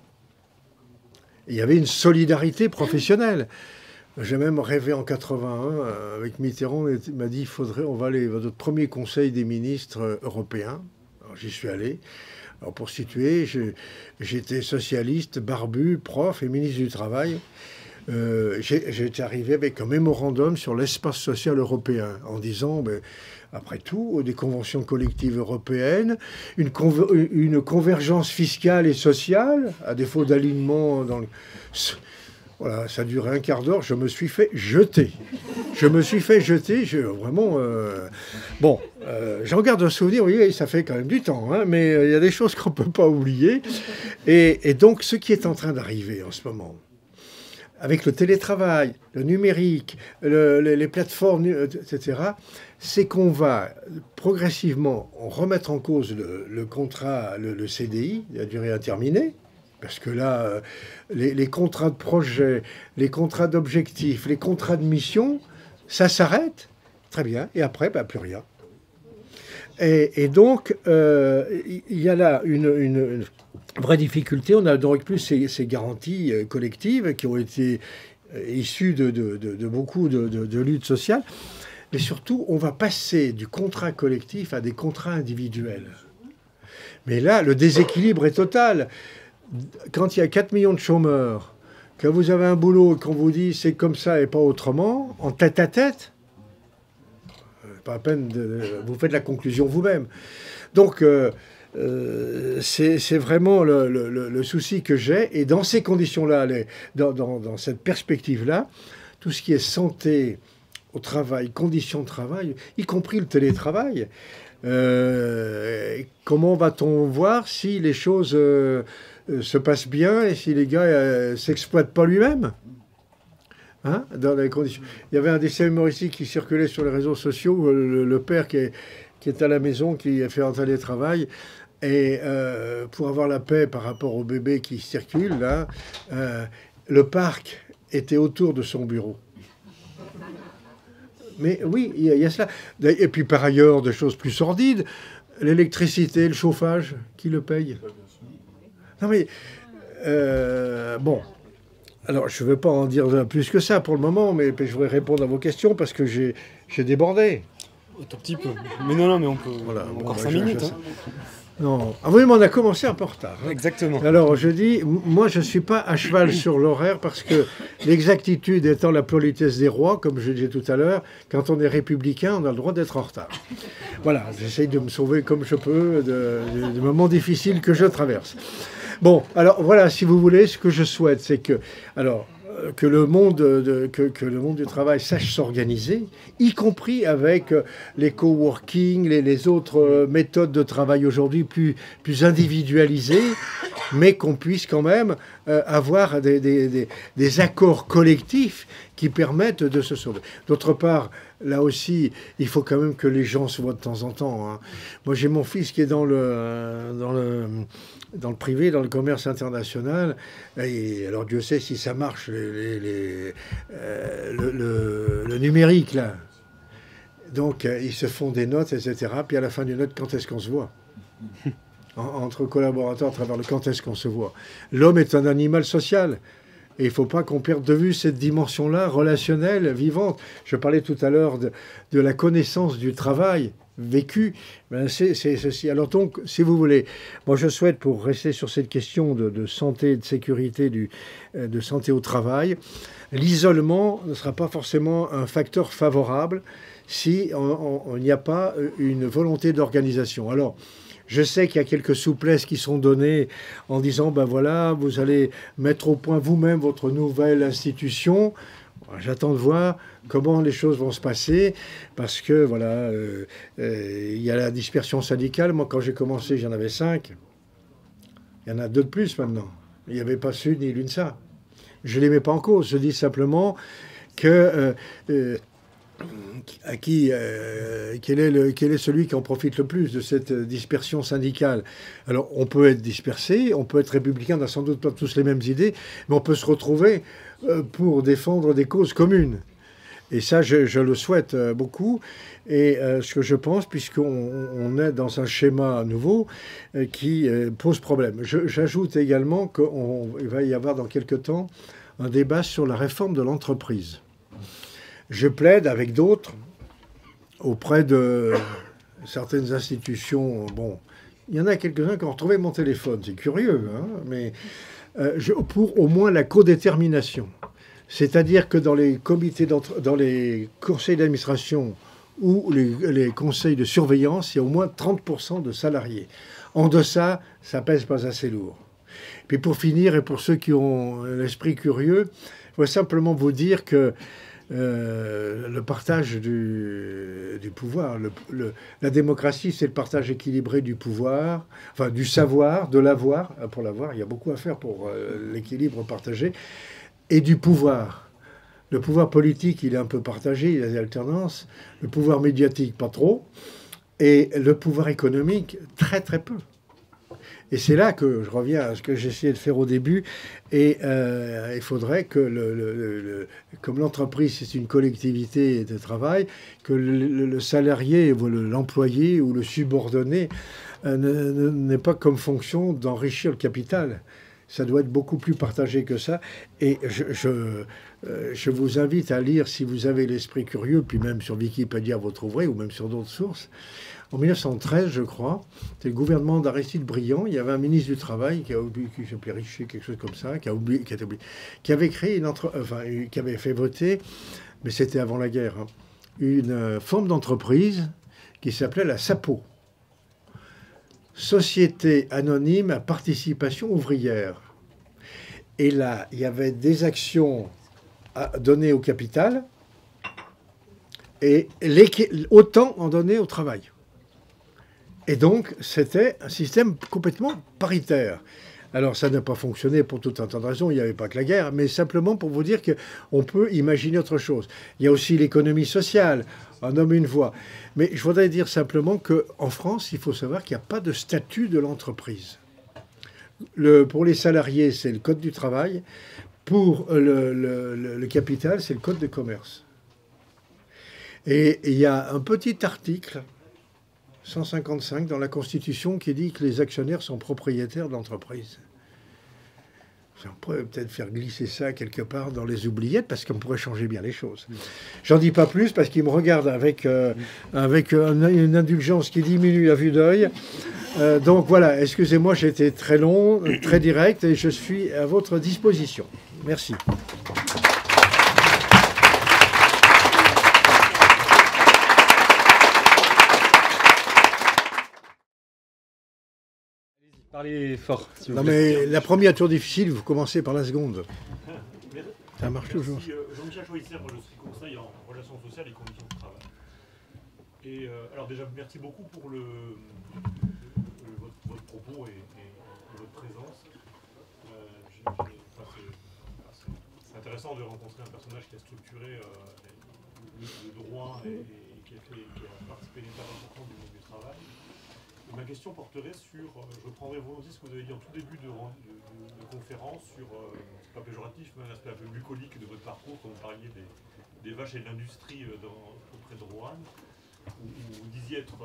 Il y avait une solidarité professionnelle. J'ai même rêvé en 81 avec Mitterrand, il m'a dit on va aller à notre premier conseil des ministres européens. Alors, j'y suis allé. Alors pour situer, j'étais socialiste, barbu, prof et ministre du Travail. J'étais arrivé avec un mémorandum sur l'espace social européen en disant, ben, après tout, des conventions collectives européennes, une convergence fiscale et sociale, à défaut d'alignement dans le... Voilà, ça a duré un quart d'heure, je me suis fait jeter. Vraiment... Bon, j'en garde un souvenir, oui, ça fait quand même du temps, hein, mais il y a des choses qu'on ne peut pas oublier. Et donc, ce qui est en train d'arriver en ce moment, avec le télétravail, le numérique, les plateformes, etc., c'est qu'on va progressivement remettre en cause le contrat, le CDI, la durée indéterminée, parce que là, les contrats de projet, les contrats d'objectifs, les contrats de mission, ça s'arrête, très bien, et après, bah, plus rien. Et donc, il y a là une vraie difficulté. On a donc plus ces garanties collectives qui ont été issues de beaucoup de luttes sociales. Mais surtout, on va passer du contrat collectif à des contrats individuels. Mais là, le déséquilibre est total. Quand il y a 4 millions de chômeurs, que vous avez un boulot et qu'on vous dit c'est comme ça et pas autrement, en tête à tête, pas à peine vous faites la conclusion vous-même. Donc, c'est vraiment le souci que j'ai. Et dans ces conditions-là, dans cette perspective-là, tout ce qui est santé au travail, conditions de travail, y compris le télétravail, comment va-t-on voir si les choses se passent bien et si les gars s'exploitent pas lui-même? Hein, dans les conditions. Il y avait un dessin humoristique qui circulait sur les réseaux sociaux, le père qui est à la maison, qui fait un télétravail, et pour avoir la paix par rapport au bébé qui circule, là, le parc était autour de son bureau. Mais oui, il y a cela. Et puis par ailleurs, des choses plus sordides, l'électricité, le chauffage, qui le paye? Non mais, bon... Alors, je ne veux pas en dire plus que ça pour le moment, mais je voudrais répondre à vos questions parce que j'ai débordé. Un tout petit peu. Mais non, mais on peut... Voilà, encore 5 minutes. Hein. Non. Ah oui, mais on a commencé un peu en retard. Hein. Exactement. Alors, je dis, moi, je ne suis pas à cheval sur l'horaire parce que l'exactitude étant la politesse des rois, comme je disais tout à l'heure, quand on est républicain, on a le droit d'être en retard. Voilà, j'essaye de me sauver comme je peux des moments difficiles que je traverse. Bon, alors voilà, si vous voulez, ce que je souhaite, c'est que, que le monde du travail sache s'organiser, y compris avec les coworking, les autres méthodes de travail aujourd'hui plus individualisées, mais qu'on puisse quand même avoir des accords collectifs qui permettent de se sauver. D'autre part, là aussi, il faut quand même que les gens se voient de temps en temps. Hein. Moi, j'ai mon fils qui est dans le privé, dans le commerce international. Et alors, Dieu sait si ça marche, le numérique, là. Donc, ils se font des notes, etc. Puis à la fin d'une note, quand est-ce qu'on se voit? Entre collaborateurs, à travers le quand est-ce qu'on se voit? L'homme est un animal social. Et il ne faut pas qu'on perde de vue cette dimension-là, relationnelle, vivante. Je parlais tout à l'heure de la connaissance du travail vécu. Ben c'est ceci. Alors donc, si vous voulez, moi je souhaite, pour rester sur cette question de santé et de sécurité, de santé au travail, l'isolement ne sera pas forcément un facteur favorable si on n'y a pas une volonté d'organisation. Alors, je sais qu'il y a quelques souplesses qui sont données en disant, ben voilà, vous allez mettre au point vous-même votre nouvelle institution. J'attends de voir comment les choses vont se passer, parce que, voilà, il y a la dispersion syndicale. Moi, quand j'ai commencé, j'en avais 5. Il y en a 2 de plus maintenant. Il n'y avait pas Sud ni l'UNSA. Je ne les mets pas en cause. Je dis simplement que... quel est celui qui en profite le plus de cette dispersion syndicale? Alors, on peut être dispersé, on peut être républicain, on n'a sans doute pas tous les mêmes idées, mais on peut se retrouver pour défendre des causes communes. Et ça, je le souhaite beaucoup. Et ce que je pense, puisqu'on est dans un schéma nouveau qui pose problème. J'ajoute également qu'il va y avoir dans quelque temps un débat sur la réforme de l'entreprise. Je plaide avec d'autres auprès de certaines institutions. Bon, Il y en a quelques-uns qui ont retrouvé mon téléphone. C'est curieux, hein, mais pour au moins la codétermination. C'est-à-dire que dans les comités, dans les conseils d'administration ou les conseils de surveillance, il y a au moins 30% de salariés. En deçà, ça pèse pas assez lourd. Puis pour finir, et pour ceux qui ont l'esprit curieux, je voudrais simplement vous dire que le partage du pouvoir, la démocratie, c'est le partage équilibré du pouvoir, enfin du savoir, de l'avoir. Pour l'avoir, il y a beaucoup à faire pour l'équilibre partagé, et du pouvoir. Le pouvoir politique, il est un peu partagé, il y a des alternances. Le pouvoir médiatique, pas trop. Et le pouvoir économique, très très peu. Et c'est là que je reviens à ce que j'essayais de faire au début. Et il faudrait que, comme l'entreprise, c'est une collectivité de travail, que le salarié, l'employé ou le subordonné n'ait pas comme fonction d'enrichir le capital. Ça doit être beaucoup plus partagé que ça. Et je vous invite à lire, si vous avez l'esprit curieux, puis même sur Wikipédia, vous trouverez, ou même sur d'autres sources. En 1913, je crois, c'était le gouvernement d'Aristide Briand. Il y avait un ministre du Travail qui s'appelait Richer, quelque chose comme ça, qui avait créé qui avait fait voter, mais c'était avant la guerre, hein, une forme d'entreprise qui s'appelait la SAPO, Société anonyme à participation ouvrière. Et là, il y avait des actions à donner au capital et autant en donner au travail. Et donc, c'était un système complètement paritaire. Alors, ça n'a pas fonctionné pour tout un tas de raisons. Il n'y avait pas que la guerre, mais simplement pour vous dire qu'on peut imaginer autre chose. Il y a aussi l'économie sociale, un homme, une voix. Mais je voudrais dire simplement qu'en France, il faut savoir qu'il n'y a pas de statut de l'entreprise. Pour les salariés, c'est le code du travail. Pour le capital, c'est le code de commerce. Et il y a un petit article 155 dans la Constitution qui dit que les actionnaires sont propriétaires de l'entreprise. On pourrait peut-être faire glisser ça quelque part dans les oubliettes parce qu'on pourrait changer bien les choses. J'en dis pas plus parce qu'il me regarde avec une indulgence qui diminue à vue d'œil. Donc voilà, excusez-moi, j'ai été très long, très direct et je suis à votre disposition. Merci. Parlez fort, s'il vous Non plaît. mais la première tour difficile, vous commencez par la seconde. Ça marche toujours. Jean-Michel Choisser, moi je suis conseil en relations sociales et conditions de travail. Et alors déjà, merci beaucoup pour votre propos et votre présence. C'est intéressant de rencontrer un personnage qui a structuré le droit et qui a participé à une étape importante du monde du travail. Et ma question porterait sur, je reprendrai volontiers ce que vous avez dit en tout début de conférence sur, c'est pas péjoratif, mais un aspect un peu bucolique de votre parcours, quand vous parliez des vaches et de l'industrie auprès de Roanne, où vous disiez être,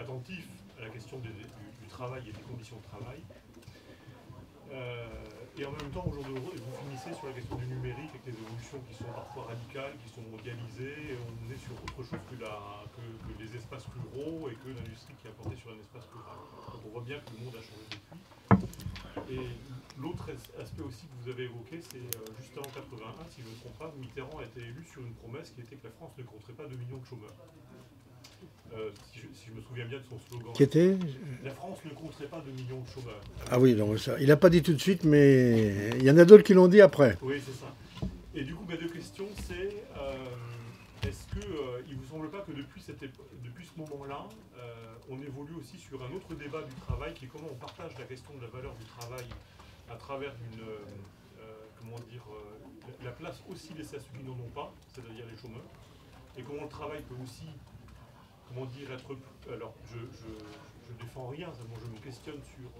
attentif à la question du travail et des conditions de travail. Et en même temps, au jour d'aujourd'hui, vous finissez sur la question du numérique avec les évolutions qui sont parfois radicales, qui sont mondialisées. Et on est sur autre chose que les espaces ruraux et que l'industrie qui est apportée sur un espace rural. Donc on voit bien que le monde a changé depuis. Et l'autre aspect aussi que vous avez évoqué, c'est juste avant 81, si je ne me trompe pas, Mitterrand a été élu sur une promesse qui était que la France ne compterait pas 2 millions de chômeurs. Si je me souviens bien de son slogan. Qui était ? La France ne compterait pas 2 millions de chômeurs. Ah oui, donc ça, il n'a pas dit tout de suite, mais il y en a d'autres qui l'ont dit après. Oui, c'est ça. Et du coup, mes deux questions, c'est est-ce qu'il ne vous semble pas que depuis ce moment-là, on évolue aussi sur un autre débat du travail, qui est comment on partage la question de la valeur du travail à travers la place aussi laissée à ceux qui n'en ont pas, c'est-à-dire les chômeurs, et comment le travail peut aussi être... Alors, je défends rien, seulement je me questionne sur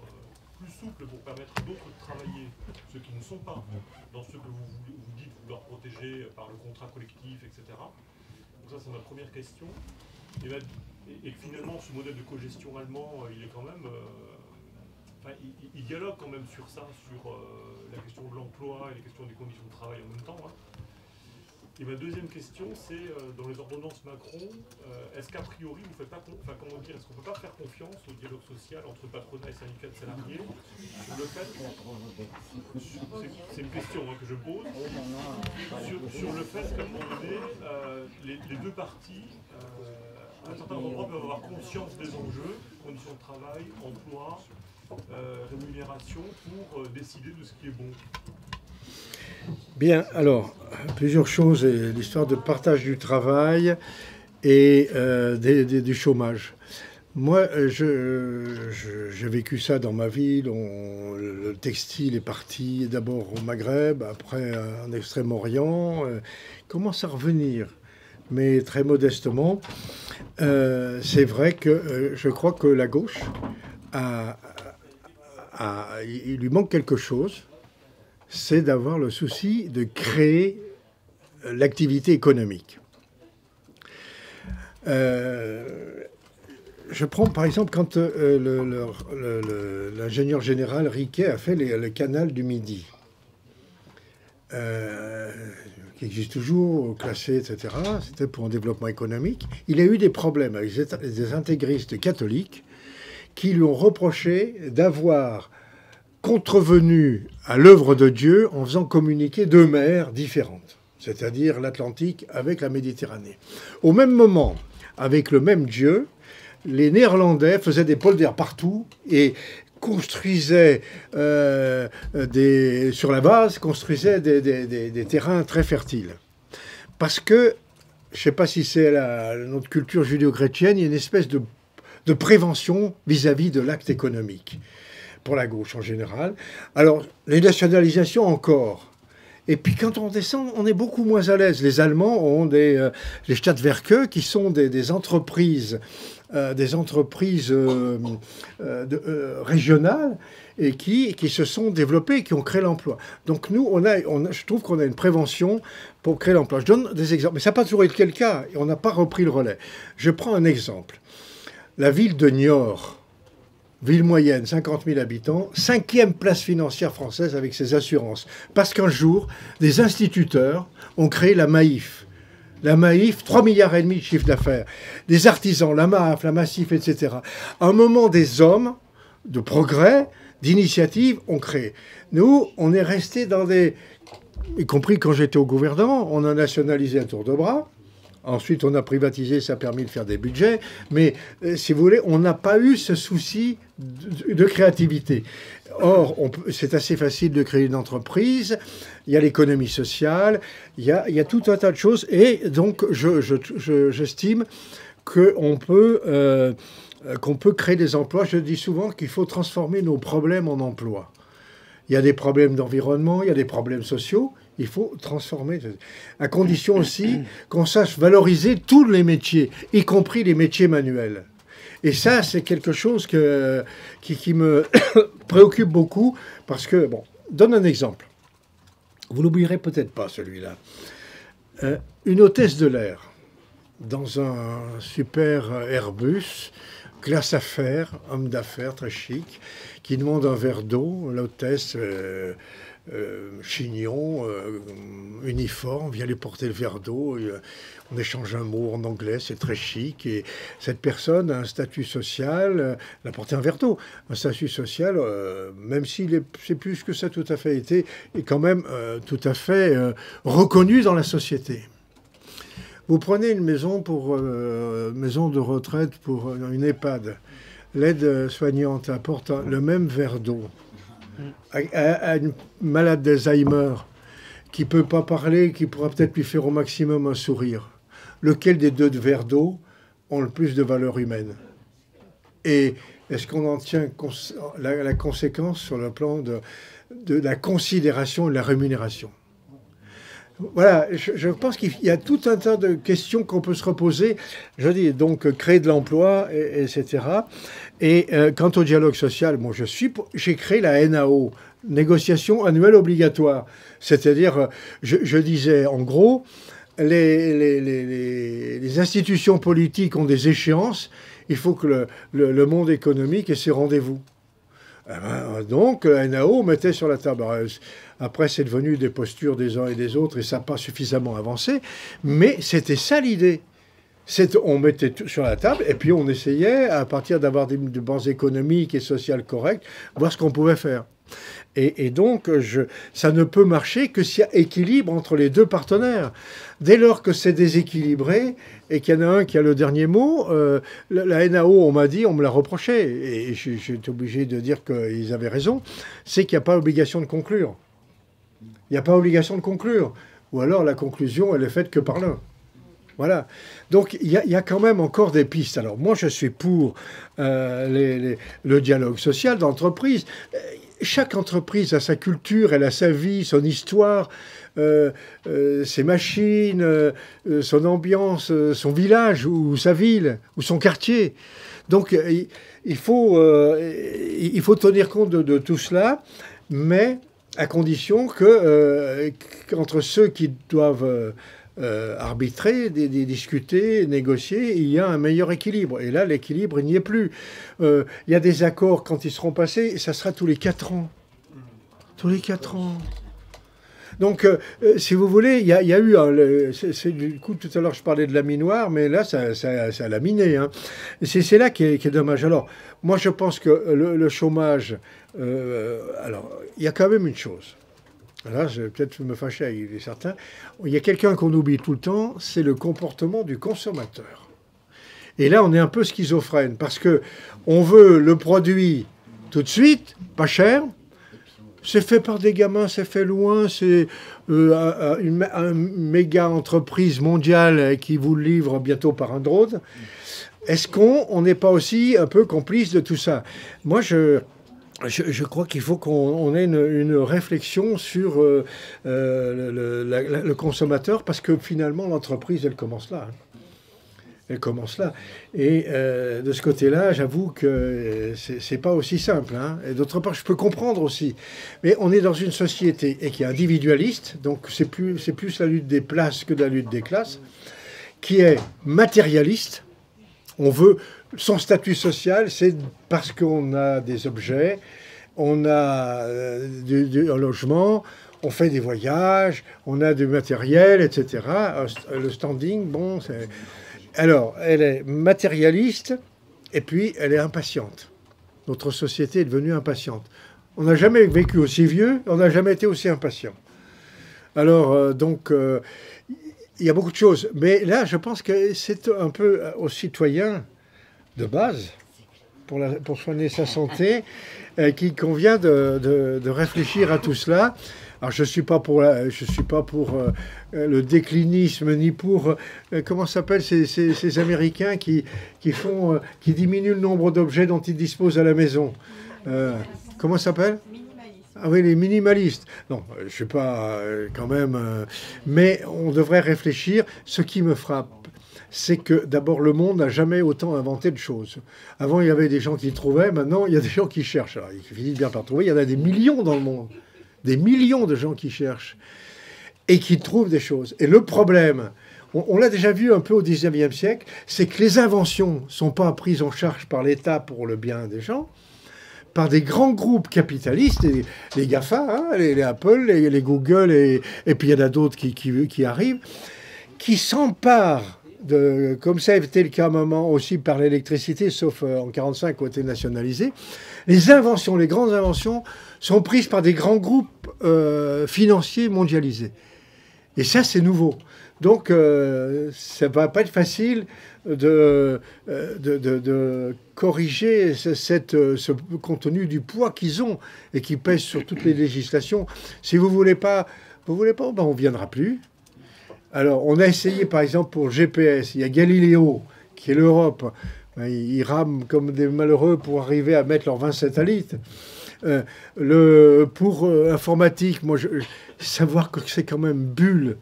plus souple pour permettre à d'autres de travailler, ceux qui ne sont pas dans ce que vous dites vouloir protéger par le contrat collectif, etc. Donc ça, c'est ma première question. Et finalement, ce modèle de cogestion allemand, il est quand même... il dialogue quand même sur ça, sur la question de l'emploi et la question des conditions de travail en même temps. Hein. Et ma deuxième question, c'est dans les ordonnances Macron, est-ce qu'a priori, vous faites pas, enfin comment dire, est-ce qu'on ne peut pas faire confiance au dialogue social entre patronat et syndicats de salariés sur le fait, c'est une question que je pose, sur le fait qu'à un moment donné, les deux parties, à un certain endroit, peuvent avoir conscience des enjeux, conditions de travail, emploi, rémunération, pour décider de ce qui est bon. Bien, alors, plusieurs choses, l'histoire de partage du travail et du chômage. Moi, j'ai vécu ça dans ma vie. Le textile est parti d'abord au Maghreb, après en Extrême-Orient, commence à revenir, mais très modestement. C'est vrai que je crois que la gauche, il lui manque quelque chose. C'est d'avoir le souci de créer l'activité économique. Je prends par exemple quand l'ingénieur général Riquet a fait le canal du Midi, qui existe toujours, classé, etc. C'était pour un développement économique. Il a eu des problèmes avec des intégristes catholiques qui lui ont reproché d'avoir contrevenu à l'œuvre de Dieu en faisant communiquer deux mers différentes, c'est-à-dire l'Atlantique avec la Méditerranée. Au même moment, avec le même Dieu, les Néerlandais faisaient des polders partout et construisaient sur la base, construisaient des terrains très fertiles. Parce que, je ne sais pas si c'est notre culture judéo-chrétienne, il y a une espèce de prévention vis-à-vis de l'acte économique, pour la gauche en général. Alors, les nationalisations encore. Et puis quand on descend, on est beaucoup moins à l'aise. Les Allemands ont les Stadtwerke, qui sont des entreprises, régionales et qui se sont développées, qui ont créé l'emploi. Donc nous, je trouve qu'on a une prévention pour créer l'emploi. Je donne des exemples, mais ça n'a pas toujours été le cas, et on n'a pas repris le relais. Je prends un exemple. La ville de Niort, ville moyenne, 50 000 habitants, 5e place financière française avec ses assurances. Parce qu'un jour, des instituteurs ont créé la Maïf. La Maïf, 3,5 milliards de chiffre d'affaires. Des artisans, la MAF, la Massif, etc. À un moment, des hommes de progrès, d'initiative, ont créé. Nous, on est restés dans y compris quand j'étais au gouvernement, on a nationalisé à tour de bras. Ensuite, on a privatisé, ça a permis de faire des budgets. Mais, si vous voulez, on n'a pas eu ce souci de créativité. Or, c'est assez facile de créer une entreprise. Il y a l'économie sociale. Il y a tout un tas de choses. Et donc, j'estime qu'on peut créer des emplois. Je dis souvent qu'il faut transformer nos problèmes en emplois. Il y a des problèmes d'environnement, il y a des problèmes sociaux. Il faut transformer, à condition aussi qu'on sache valoriser tous les métiers, y compris les métiers manuels. Et ça, c'est quelque chose qui me préoccupe beaucoup, parce que, bon, donne un exemple. Vous l'oublierez peut-être pas, celui-là. Une hôtesse de l'air, dans un super Airbus, classe affaires, homme d'affaires très chic, qui demande un verre d'eau, l'hôtesse... chignon, uniforme, vient lui porter le verre d'eau, on échange un mot en anglais, c'est très chic, et cette personne a un statut social, elle a porté un verre d'eau, un statut social, même s'il c'est plus que ça tout à fait été, est quand même tout à fait reconnu dans la société. Vous prenez une maison maison de retraite pour une EHPAD, l'aide soignante apporte le même verre d'eau à une malade d'Alzheimer qui ne peut pas parler, qui pourra peut-être lui faire au maximum un sourire. Lequel des deux verres d'eau ont le plus de valeur humaine? Et est-ce qu'on en tient la conséquence sur le plan de la considération et de la rémunération? Voilà, je pense qu'il y a tout un tas de questions qu'on peut se reposer. Je dis donc créer de l'emploi, etc. Et quant au dialogue social, bon, j'ai créé la NAO, négociation annuelle obligatoire. C'est-à-dire, je disais en gros, les institutions politiques ont des échéances. Il faut que le monde économique ait ses rendez-vous. Donc, la NAO mettait sur la table. Alors, après, c'est devenu des postures des uns et des autres, et ça n'a pas suffisamment avancé. Mais c'était ça l'idée. On mettait tout sur la table, et puis on essayait, à partir d'avoir des bases économiques et sociales correctes, voir ce qu'on pouvait faire. Et donc, ça ne peut marcher que s'il y a équilibre entre les deux partenaires. Dès lors que c'est déséquilibré et qu'il y en a un qui a le dernier mot, la NAO, on me l'a reproché, et j'étais obligé de dire qu'ils avaient raison, c'est qu'il n'y a pas obligation de conclure. Il n'y a pas obligation de conclure. Ou alors la conclusion, elle est faite que par l'un. Voilà. Donc, il y a quand même encore des pistes. Alors, moi, je suis pour le dialogue social d'entreprise. Chaque entreprise a sa culture, elle a sa vie, son histoire, ses machines, son ambiance, son village ou sa ville ou son quartier. Donc, il faut tenir compte de tout cela, mais à condition qu'entre ceux qui doivent arbitrer, discuter, négocier, il y a un meilleur équilibre. Et là, l'équilibre, il n'y est plus. Il y a des accords, quand ils seront passés, ça sera tous les 4 ans. Tous les 4 ans. Donc, si vous voulez, il y a eu... du coup, tout à l'heure, je parlais de la minoire, mais là, ça a laminé. Hein. C'est là qui est dommage. Alors, moi, je pense que le chômage... alors, il y a quand même une chose. Là, je vais peut-être me fâcher avec certains. Il y a quelqu'un qu'on oublie tout le temps, c'est le comportement du consommateur. Et là, on est un peu schizophrène, parce que on veut le produit tout de suite, pas cher. C'est fait par des gamins, c'est fait loin, c'est une méga entreprise mondiale qui vous le livre bientôt par un drone. Est-ce qu'on n'est pas aussi un peu complice de tout ça? Moi, je crois qu'il faut qu'on ait une réflexion sur le consommateur, parce que finalement, l'entreprise, elle commence là. Hein. Elle commence là. Et de ce côté-là, j'avoue que c'est pas aussi simple. Hein. Et d'autre part, je peux comprendre aussi. Mais on est dans une société qui est individualiste, donc c'est plus la lutte des places que de la lutte des classes, qui est matérialiste. On veut... Son statut social, c'est parce qu'on a des objets, on a un logement, on fait des voyages, on a du matériel, etc. Le standing, bon, c'est... Alors, elle est matérialiste et puis elle est impatiente. Notre société est devenue impatiente. On n'a jamais vécu aussi vieux, on n'a jamais été aussi impatient. Alors, donc, il y a beaucoup de choses. Mais là, je pense que c'est un peu aux citoyens de base, pour soigner sa santé, qu'il convient de réfléchir à tout cela. Alors, je ne suis pas pour le déclinisme, ni pour... comment s'appellent ces Américains qui diminuent le nombre d'objets dont ils disposent à la maison. Comment ça s'appelle ? Ah oui, les minimalistes. Non, je ne suis pas quand même... mais on devrait réfléchir. Ce qui me frappe, c'est que d'abord, le monde n'a jamais autant inventé de choses. Avant, il y avait des gens qui trouvaient, maintenant, il y a des gens qui cherchent. Alors, il suffit de bien par trouver, il y en a des millions dans le monde. Des millions de gens qui cherchent et qui trouvent des choses. Et le problème, on l'a déjà vu un peu au 19e siècle, c'est que les inventions ne sont pas prises en charge par l'État pour le bien des gens, par des grands groupes capitalistes, les GAFA, hein, les Apple, les Google, et puis il y en a d'autres qui arrivent, qui s'emparent comme ça a été le cas à un moment aussi par l'électricité, sauf en 1945 où a été nationalisée, les inventions, les grandes inventions, sont prises par des grands groupes financiers mondialisés. Et ça, c'est nouveau. Donc, ça ne va pas être facile de corriger ce contenu du poids qu'ils ont et qui pèse sur toutes les législations. Si vous voulez pas, ben on ne viendra plus. Alors, on a essayé, par exemple, pour GPS, il y a Galileo, qui est l'Europe. Ils rament comme des malheureux pour arriver à mettre leurs 20 satellites. Pour informatique, moi, savoir que c'est quand même Bull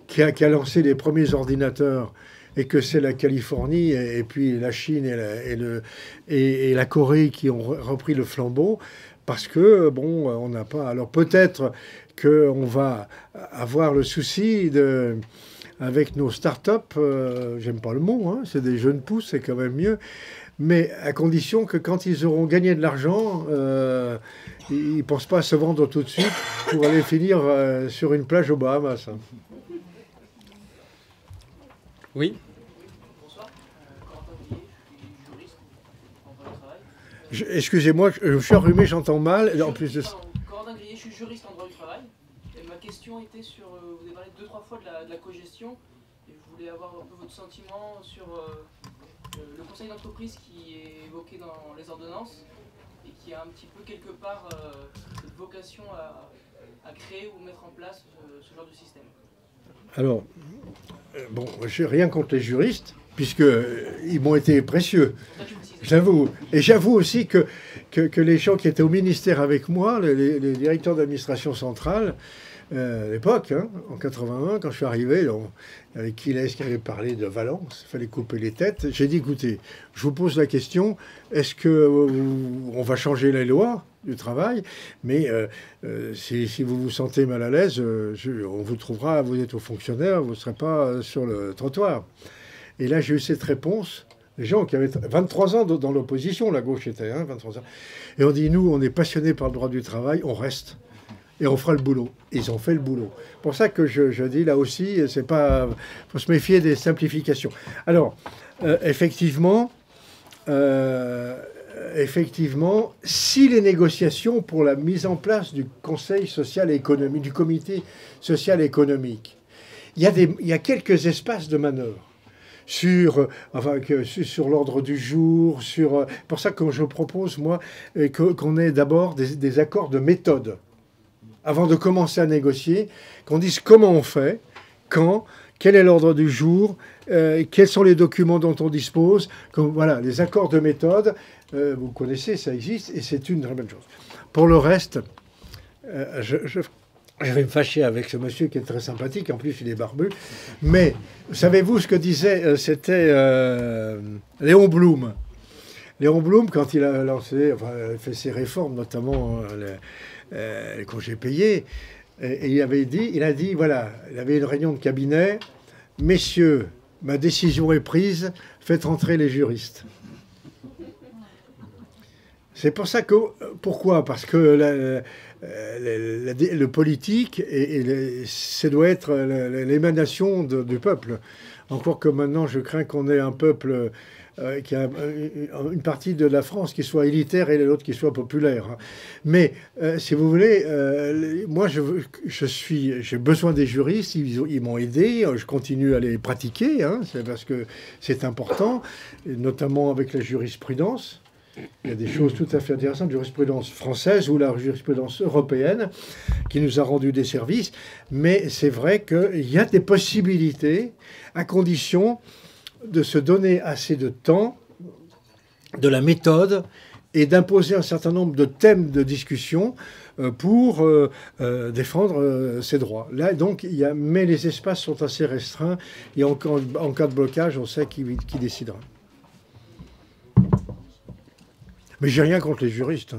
qui a lancé les premiers ordinateurs et que c'est la Californie et puis la Chine et la Corée qui ont repris le flambeau parce que, bon, on n'a pas... Alors peut-être qu'on va avoir le souci avec nos start-up, j'aime pas le mot, hein, c'est des jeunes pousses, c'est quand même mieux, mais à condition que quand ils auront gagné de l'argent, ils ne pensent pas à se vendre tout de suite pour aller finir sur une plage aux Bahamas. Hein. Oui. Bonsoir. Corentin Villiers, je suis juriste en droit du travail. Excusez-moi, je suis enrhumé, j'entends mal. En plus de... Corentin Villiers, je suis juriste en droit du travail. Et ma question était sur, vous avez parlé 2-3 fois de la cogestion. Et je voulais avoir un peu votre sentiment sur le conseil d'entreprise qui est évoqué dans les ordonnances et qui a un petit peu quelque part cette vocation à créer ou mettre en place ce genre de système. Alors, bon, je n'ai rien contre les juristes, puisqu'ils m'ont été précieux, j'avoue. Et j'avoue aussi que les gens qui étaient au ministère avec moi, les directeurs d'administration centrale, à l'époque, hein, en 81, quand je suis arrivé, avec qui avait parlé de Valence, il fallait couper les têtes. J'ai dit, écoutez, je vous pose la question, est-ce qu'on va changer les lois du travail, mais si vous vous sentez mal à l'aise, on vous trouvera, vous êtes au fonctionnaire, vous ne serez pas sur le trottoir. Et là, j'ai eu cette réponse. Les gens qui avaient 23 ans dans l'opposition, la gauche était, 23 ans. Et on dit, nous, on est passionnés par le droit du travail, on reste. Et on fera le boulot. Ils ont fait le boulot. C'est pour ça que je dis là aussi, c'est pas, faut se méfier des simplifications. Alors, effectivement, si les négociations pour la mise en place du Conseil social et économique, du comité social et économique, il y a quelques espaces de manœuvre. Sur l'ordre du jour, pour ça que je propose, moi, qu'on ait d'abord des accords de méthode avant de commencer à négocier, qu'on dise comment on fait, quand, quel est l'ordre du jour, quels sont les documents dont on dispose. Voilà, les accords de méthode, vous connaissez, ça existe, et c'est une très bonne chose. Pour le reste, je vais me fâcher avec ce monsieur qui est très sympathique, en plus il est barbu, mais savez-vous ce que disait, c'était Léon Blum. Léon Blum, quand il a fait ses réformes, notamment les congés payés, et il a dit, voilà, il avait une réunion de cabinet, messieurs, ma décision est prise, faites rentrer les juristes. C'est pour ça que, pourquoi ? Parce que le politique, ça doit être l'émanation du peuple. Encore que maintenant, je crains qu'on ait un peuple qui a une partie de la France qui soit élitaire et l'autre qui soit populaire. Mais, si vous voulez, moi, j'ai besoin des juristes, ils m'ont aidé, je continue à les pratiquer, c'est parce que c'est important, notamment avec la jurisprudence. Il y a des choses tout à fait intéressantes, jurisprudence française ou la jurisprudence européenne qui nous a rendu des services. Mais c'est vrai qu'il y a des possibilités à condition de se donner assez de temps, de la méthode et d'imposer un certain nombre de thèmes de discussion pour défendre ses droits. Là, donc, mais les espaces sont assez restreints et en cas de blocage, on sait qui décidera. Mais j'ai rien contre les juristes.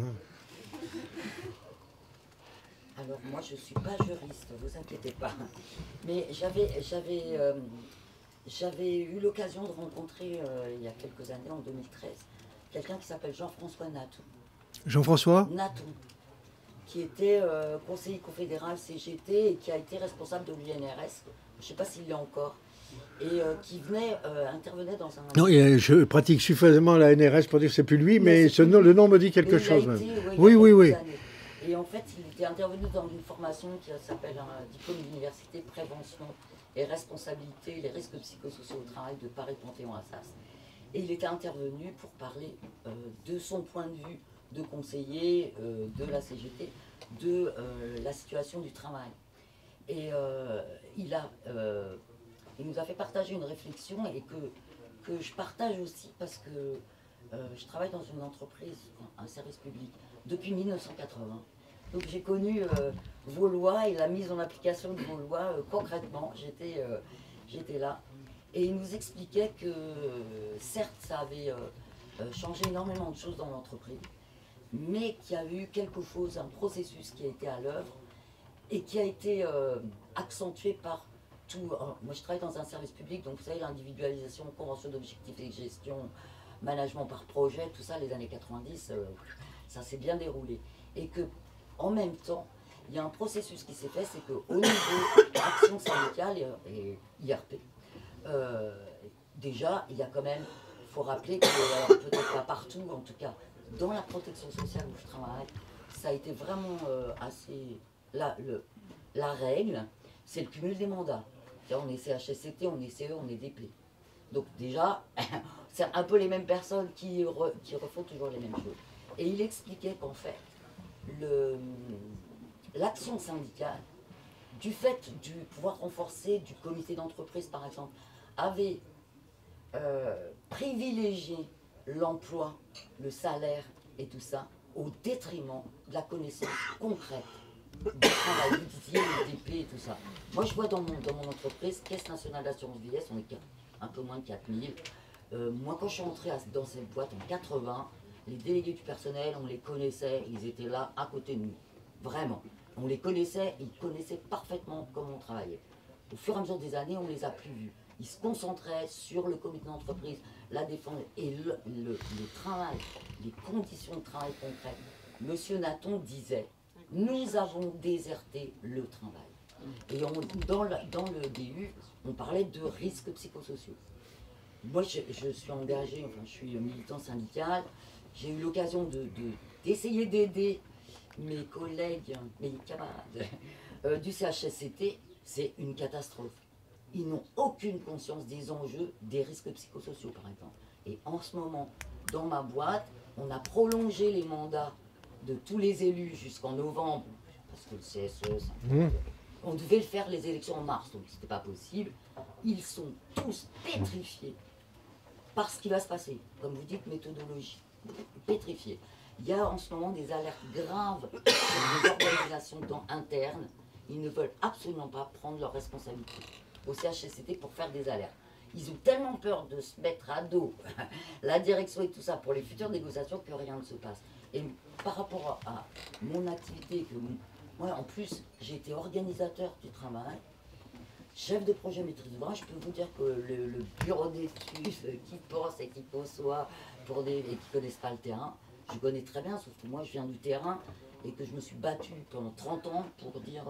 Alors moi je ne suis pas juriste, ne vous inquiétez pas. Mais j'avais eu l'occasion de rencontrer il y a quelques années, en 2013, quelqu'un qui s'appelle Jean-François Natou. Jean-François Natou, qui était conseiller confédéral CGT et qui a été responsable de l'UNRS. Je ne sais pas s'il l'est encore. Et qui intervenait dans un... Non, je pratique suffisamment la NRS pour dire que c'est plus lui, mais le nom me dit quelque chose. Oui. Et en fait, il était intervenu dans une formation qui s'appelle un diplôme d'université prévention et responsabilité, les risques psychosociaux au travail de Paris-Panthéon-Assas. Et il était intervenu pour parler de son point de vue de conseiller de la CGT, de la situation du travail. Et il nous a fait partager une réflexion et que je partage aussi parce que je travaille dans une entreprise, un service public, depuis 1980. Donc j'ai connu vos lois et la mise en application de vos lois concrètement. J'étais là. Et il nous expliquait que certes, ça avait changé énormément de choses dans l'entreprise, mais qu'il y a eu quelque chose, un processus qui a été à l'œuvre et qui a été accentué par tout. Moi, je travaille dans un service public, donc vous savez, l'individualisation, convention d'objectifs et de gestion, management par projet, tout ça, les années 90, ça s'est bien déroulé. Et que, en même temps, il y a un processus qui s'est fait, c'est qu'au niveau action syndicale et IRP, déjà, il y a quand même, il faut rappeler que, peut-être pas partout, en tout cas, dans la protection sociale où je travaille, ça a été vraiment assez... La règle, c'est le cumul des mandats. On est CHSCT, on est CE, on est DP. Donc déjà, c'est un peu les mêmes personnes qui refont toujours les mêmes choses. Et il expliquait qu'en fait, l'action syndicale, du fait du pouvoir renforcé du comité d'entreprise, par exemple, avait privilégié l'emploi, le salaire et tout ça, au détriment de la connaissance concrète du travail, vous disiez, le DP et tout ça. Moi, je vois dans mon entreprise, Caisse nationale d'assurance vieillesse, on est un peu moins de 4000. Moi, quand je suis entrée dans cette boîte en 80, les délégués du personnel, on les connaissait, ils étaient là à côté de nous. Vraiment. On les connaissait, ils connaissaient parfaitement comment on travaillait. Au fur et à mesure des années, on ne les a plus vus. Ils se concentraient sur le comité d'entreprise, la défense et le travail, les conditions de travail concrètes. Monsieur Nathan disait, nous avons déserté le travail. Et dans le DU, on parlait de risques psychosociaux. Moi, je suis engagée, enfin, je suis militant syndical. J'ai eu l'occasion d'essayer d'aider mes collègues, mes camarades du CHSCT. C'est une catastrophe. Ils n'ont aucune conscience des enjeux des risques psychosociaux, par exemple. Et en ce moment, dans ma boîte, on a prolongé les mandats de tous les élus jusqu'en novembre, parce que le CSE, on devait faire les élections en mars, donc c'était pas possible. Ils sont tous pétrifiés par ce qui va se passer. Comme vous dites, méthodologie, pétrifiés. Il y a en ce moment des alertes graves sur les organisations internes. Ils ne veulent absolument pas prendre leurs responsabilités au CHSCT pour faire des alertes. Ils ont tellement peur de se mettre à dos la direction et tout ça pour les futures négociations que rien ne se passe. Et par rapport à mon activité, moi en plus j'ai été organisateur du travail, chef de projet maîtrise d'ouvrage, je peux vous dire que le bureau d'études qui pense et qui conçoit et qui ne connaissent pas le terrain, je connais très bien, sauf que moi je viens du terrain et que je me suis battue pendant 30 ans pour dire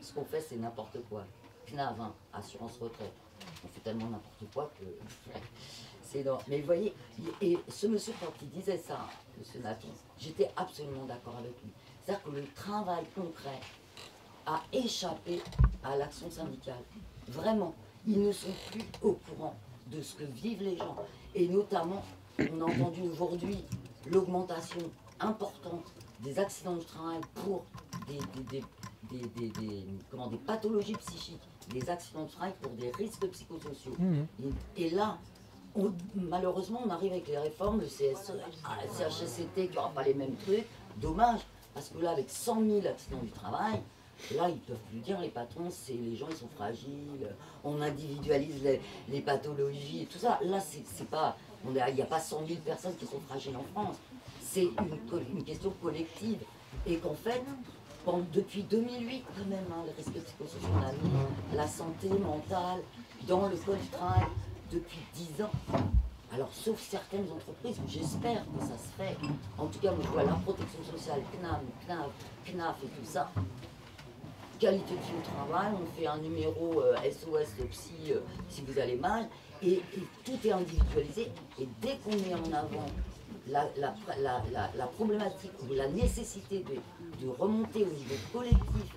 ce qu'on fait c'est n'importe quoi. CNAV, hein, assurance retraite. On fait tellement n'importe quoi que c'est énorme. Mais vous voyez, et ce monsieur, quand il disait ça, monsieur Nathan, j'étais absolument d'accord avec lui. C'est-à-dire que le travail concret a échappé à l'action syndicale. Vraiment, ils ne sont plus au courant de ce que vivent les gens. Et notamment, on a entendu aujourd'hui l'augmentation importante des accidents de travail pour des pathologies psychiques, des accidents de travail pour des risques psychosociaux. Et là, malheureusement, on arrive avec les réformes, le CSE, le CHSCT qui n'aura pas les mêmes trucs. Dommage, parce que là, avec 100 000 accidents du travail, là, ils ne peuvent plus dire, les patrons, les gens, ils sont fragiles, on individualise les pathologies et tout ça. Là, c'est pas, il n'y a pas 100 000 personnes qui sont fragiles en France. C'est une question collective. Et qu'en fait, depuis 2008, quand même, hein, les risques psychosociaux, on a mis la santé mentale dans le code du travail depuis 10 ans. Alors, sauf certaines entreprises où j'espère que ça se fait. En tout cas, moi, je vois la protection sociale, CNAF et tout ça. Qualité de vie au travail, on fait un numéro SOS psy si vous allez mal. Et tout est individualisé. Et dès qu'on met en avant la problématique ou la nécessité de remonter au niveau collectif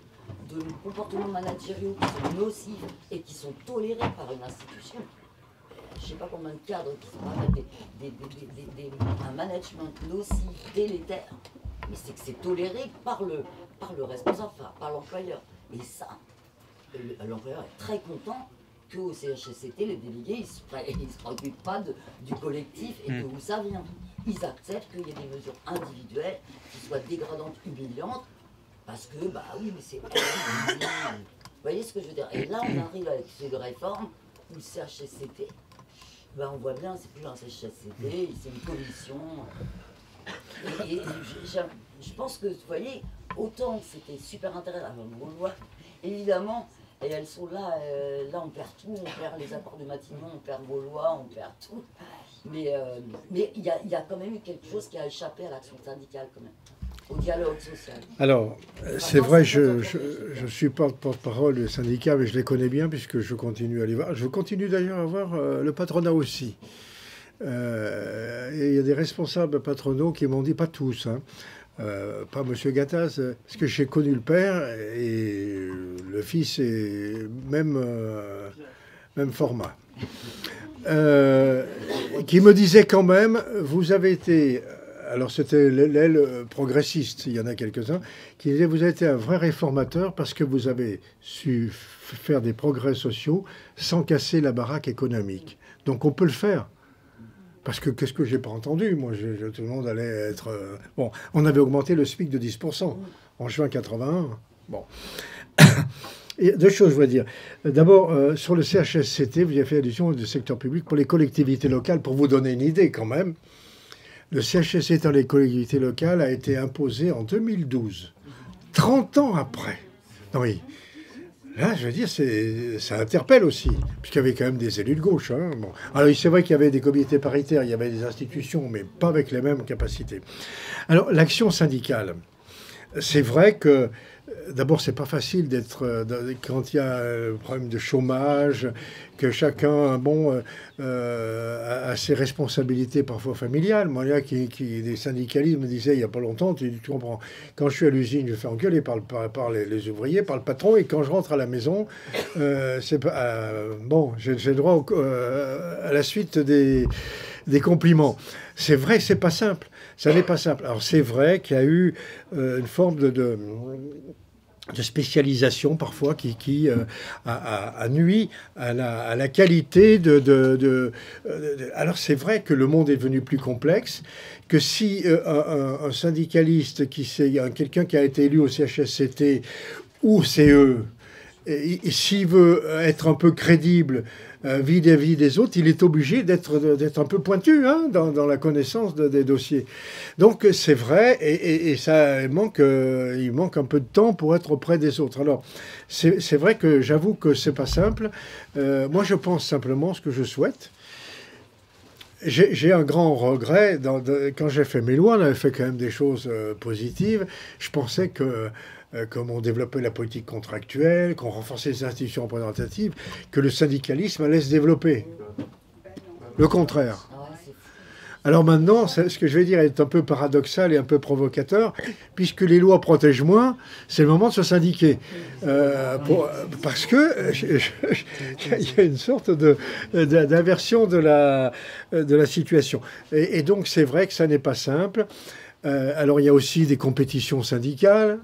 de comportements managériaux qui sont nocifs et qui sont tolérés par une institution. Je ne sais pas combien de cadres qui sont avec un management nocif, délétère, mais c'est que c'est toléré par le responsable, enfin, par l'employeur. Et ça, l'employeur est très content qu'au CHSCT, les délégués, ils ne se préoccupent pas du collectif et de où ça vient. Ils acceptent qu'il y ait des mesures individuelles qui soient dégradantes, humiliantes, parce que, bah oui, mais c'est... Vous voyez ce que je veux dire? Et là, on arrive avec ces réformes où le CHSCT, ben on voit bien, c'est plus un CHSCT, c'est une commission. Et je pense que, vous voyez, autant c'était super intéressant, Vaulois, évidemment, et elles sont là, là on perd tout, on perd les apports de Matignon, on perd Vaulois, on perd tout. Mais il y a quand même eu quelque chose qui a échappé à l'action syndicale, quand même, au dialogue social. Alors, c'est vrai, je suis porte-parole des syndicats, mais je les connais bien puisque je continue à les voir. Je continue d'ailleurs à voir le patronat aussi. Et il y a des responsables patronaux qui m'ont dit, pas tous, hein, pas M. Gattaz, parce que j'ai connu le père et le fils est même format. Qui me disait quand même, vous avez été, alors c'était l'aile progressiste, il y en a quelques-uns, qui disaient, vous avez été un vrai réformateur parce que vous avez su faire des progrès sociaux sans casser la baraque économique. Donc on peut le faire. Parce que qu'est-ce que j'ai pas entendu? Moi, tout le monde allait être... Bon, on avait augmenté le SMIC de 10% en juin 81. Bon. Et deux choses, je voudrais dire. D'abord, sur le CHSCT, vous avez fait allusion au secteur public pour les collectivités locales. Pour vous donner une idée, quand même, le CHSCT dans les collectivités locales a été imposé en 2012. 30 ans après. Non, oui. Là, je veux dire, ça interpelle aussi, puisqu'il y avait quand même des élus de gauche. Hein. Bon. Alors, c'est vrai qu'il y avait des comités paritaires, il y avait des institutions, mais pas avec les mêmes capacités. Alors, l'action syndicale, c'est vrai que, d'abord, c'est pas facile d'être, quand il y a un problème de chômage, que chacun, bon, a ses responsabilités parfois familiales. Moi, il y a des syndicalistes me disaient il n'y a pas longtemps, tu comprends, quand je suis à l'usine, je fais engueuler par les ouvriers, par le patron, et quand je rentre à la maison, c'est pas, bon, j'ai droit à la suite des compliments. C'est vrai que c'est pas simple. Ça n'est pas simple. Alors c'est vrai qu'il y a eu une forme de spécialisation parfois qui a nui à la qualité Alors c'est vrai que le monde est devenu plus complexe, que si un syndicaliste, quelqu'un qui a été élu au CHSCT ou CE, et s'il veut être un peu crédible vis-à-vis des autres, il est obligé d'être un peu pointu dans la connaissance des dossiers. Donc c'est vrai, et ça il manque un peu de temps pour être auprès des autres. Alors c'est vrai que j'avoue que c'est pas simple. Moi je pense simplement ce que je souhaite. J'ai un grand regret. Quand j'ai fait mes lois, on avait fait quand même des choses positives. Je pensais que comme on développait la politique contractuelle, qu'on renforçait les institutions représentatives, que le syndicalisme allait se développer. Le contraire. Alors maintenant, ce que je vais dire est un peu paradoxal et un peu provocateur, puisque les lois protègent moins, c'est le moment de se syndiquer. Parce que il y a une sorte d'inversion de la situation. Et donc c'est vrai que ça n'est pas simple. Alors il y a aussi des compétitions syndicales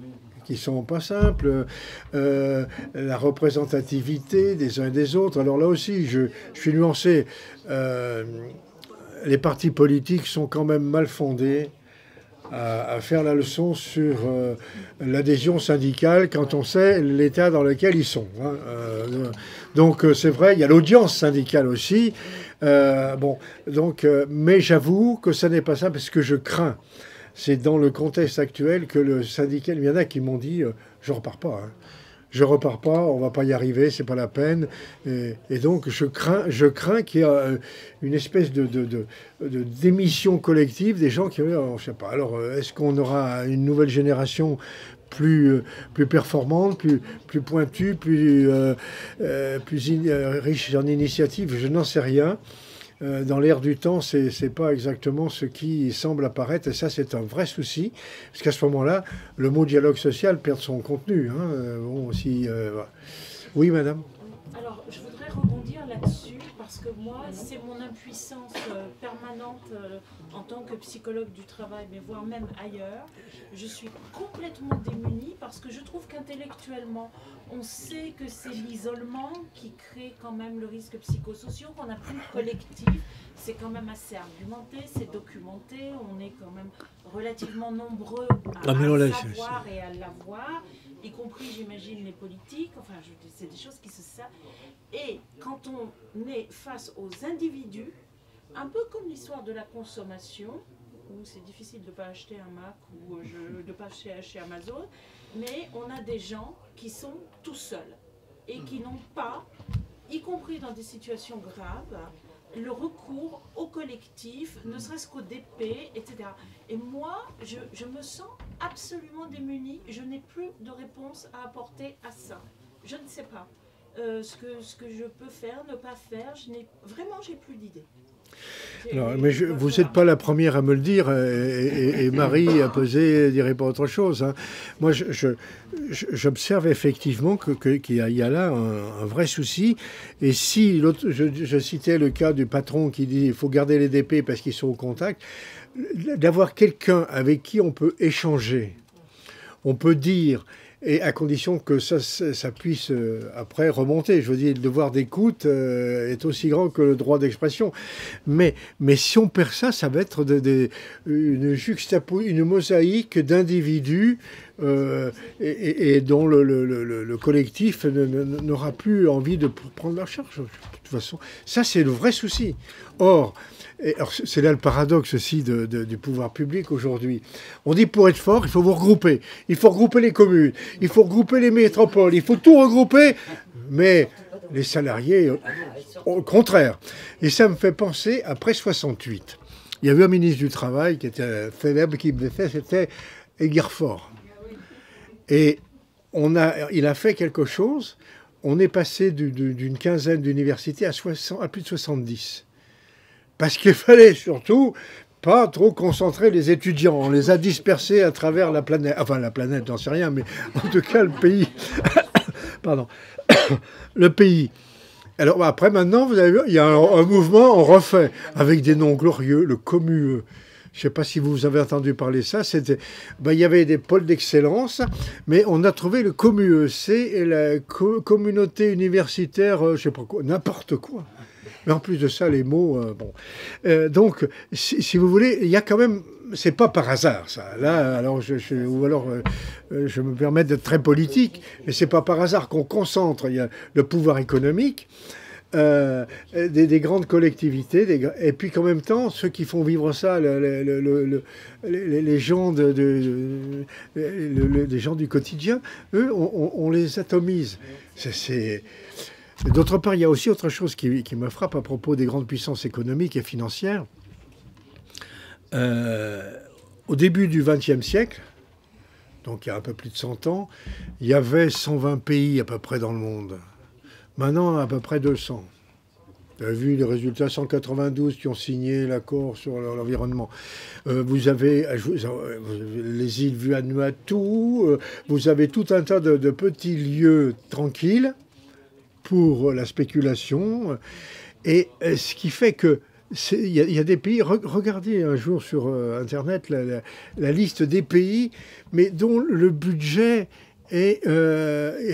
qui sont pas simples, la représentativité des uns et des autres. Alors là aussi, je suis nuancé. Les partis politiques sont quand même mal fondés à faire la leçon sur l'adhésion syndicale quand on sait l'état dans lequel ils sont. Hein. Donc c'est vrai, il y a l'audience syndicale aussi. Mais j'avoue que ça n'est pas ça parce que je crains. C'est dans le contexte actuel que le syndicat, il y en a qui m'ont dit je repars pas. Hein. Je repars pas, on va pas y arriver, c'est pas la peine. Et donc je crains qu'il y ait une espèce de démission collective des gens qui, je sais pas. Alors est-ce qu'on aura une nouvelle génération plus performante, plus pointue, plus riche en initiatives? Je n'en sais rien. Dans l'air du temps, c'est pas exactement ce qui semble apparaître, et ça c'est un vrai souci, parce qu'à ce moment-là, le mot dialogue social perd son contenu. Hein. Voilà. Oui, madame. Alors, je voudrais rebondir là-dessus, parce que moi, c'est mon impuissance permanente en tant que psychologue du travail, mais voire même ailleurs. Je suis complètement démunie, parce que je trouve qu'intellectuellement, on sait que c'est l'isolement qui crée quand même le risque psychosocial, qu'on n'a plus de collectif. C'est quand même assez argumenté, c'est documenté, on est quand même relativement nombreux à savoir et à l'avoir, y compris, j'imagine, les politiques. Enfin, c'est des choses qui se savent. Et quand on est face aux individus, un peu comme l'histoire de la consommation, où c'est difficile de ne pas acheter un Mac ou de ne pas acheter Amazon, mais on a des gens qui sont tout seuls et qui n'ont pas, y compris dans des situations graves, le recours au collectif, ne serait-ce qu'au DP, etc. Et moi, je me sens absolument démunie. Je n'ai plus de réponse à apporter à ça. Je ne sais pas ce que je peux faire, ne pas faire. Vraiment, j'ai plus d'idées. Mais vous n'êtes pas la première à me le dire, et Marie a posé dirait pas autre chose. Hein. Moi, j'observe effectivement qu'il y a là un vrai souci. Et si, je citais le cas du patron qui dit qu'il faut garder les DP parce qu'ils sont au contact, d'avoir quelqu'un avec qui on peut échanger, on peut dire... Et à condition que ça puisse après remonter. Je veux dire, le devoir d'écoute est aussi grand que le droit d'expression. Mais si on perd ça, ça va être une mosaïque d'individus et dont le collectif n'aura plus envie de prendre la charge. De toute façon, ça c'est le vrai souci. Or, c'est là le paradoxe aussi du pouvoir public aujourd'hui. On dit pour être fort, il faut vous regrouper. Il faut regrouper les communes, il faut regrouper les métropoles, il faut tout regrouper. Mais les salariés, au contraire. Et ça me fait penser, après 68, il y avait un ministre du Travail qui était célèbre, qui me fait, c'était Aiguerfort. Et il a fait quelque chose. On est passé d'une quinzaine d'universités à plus de 70. Parce qu'il fallait surtout pas trop concentrer les étudiants. On les a dispersés à travers la planète. Enfin, la planète, j'en sais rien, mais en tout cas, le pays. Pardon. Le pays. Alors, après, maintenant, vous avez vu, il y a un mouvement, on refait, avec des noms glorieux, le COMUE. Je ne sais pas si vous avez entendu parler de ça. Il y avait des pôles d'excellence, mais on a trouvé le COMUE. C'est la communauté universitaire, je ne sais pas quoi, n'importe quoi. Mais en plus de ça, les mots, bon. Donc, si vous voulez, il y a quand même... C'est pas par hasard, ça. Là, alors, je me permets d'être très politique, mais c'est pas par hasard qu'on concentre. Il y a le pouvoir économique, des grandes collectivités, et puis qu'en même temps, ceux qui font vivre ça, les gens les gens du quotidien, eux, on les atomise. D'autre part, il y a aussi autre chose qui me frappe à propos des grandes puissances économiques et financières. Au début du XXe siècle, donc il y a un peu plus de 100 ans, il y avait 120 pays à peu près dans le monde. Maintenant, à peu près 200. Vous avez vu les résultats, 192 qui ont signé l'accord sur l'environnement. Vous avez les îles Vanuatu, vous avez tout un tas de petits lieux tranquilles pour la spéculation. Et ce qui fait que il y a des pays, regardez un jour sur Internet la liste des pays, mais dont le budget est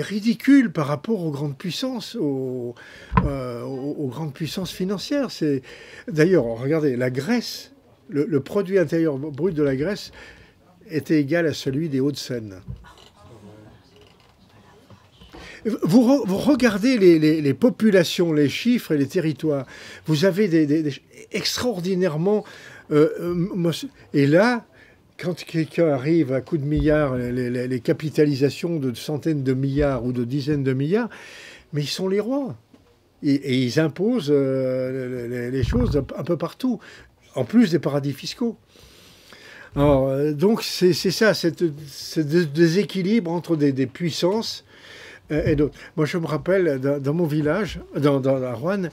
ridicule par rapport aux grandes puissances, aux grandes puissances financières. D'ailleurs, regardez, la Grèce, le produit intérieur brut de la Grèce était égal à celui des Hauts-de-Seine. Vous regardez les populations, les chiffres et les territoires. Vous avez des extraordinairement... et là, quand quelqu'un arrive à coups de milliards, les capitalisations de centaines de milliards ou de dizaines de milliards, mais ils sont les rois. Et ils imposent les choses un peu partout, en plus des paradis fiscaux. Alors, donc c'est ça, ce déséquilibre entre des puissances et d'autres. Moi, je me rappelle, dans mon village, dans Roanne,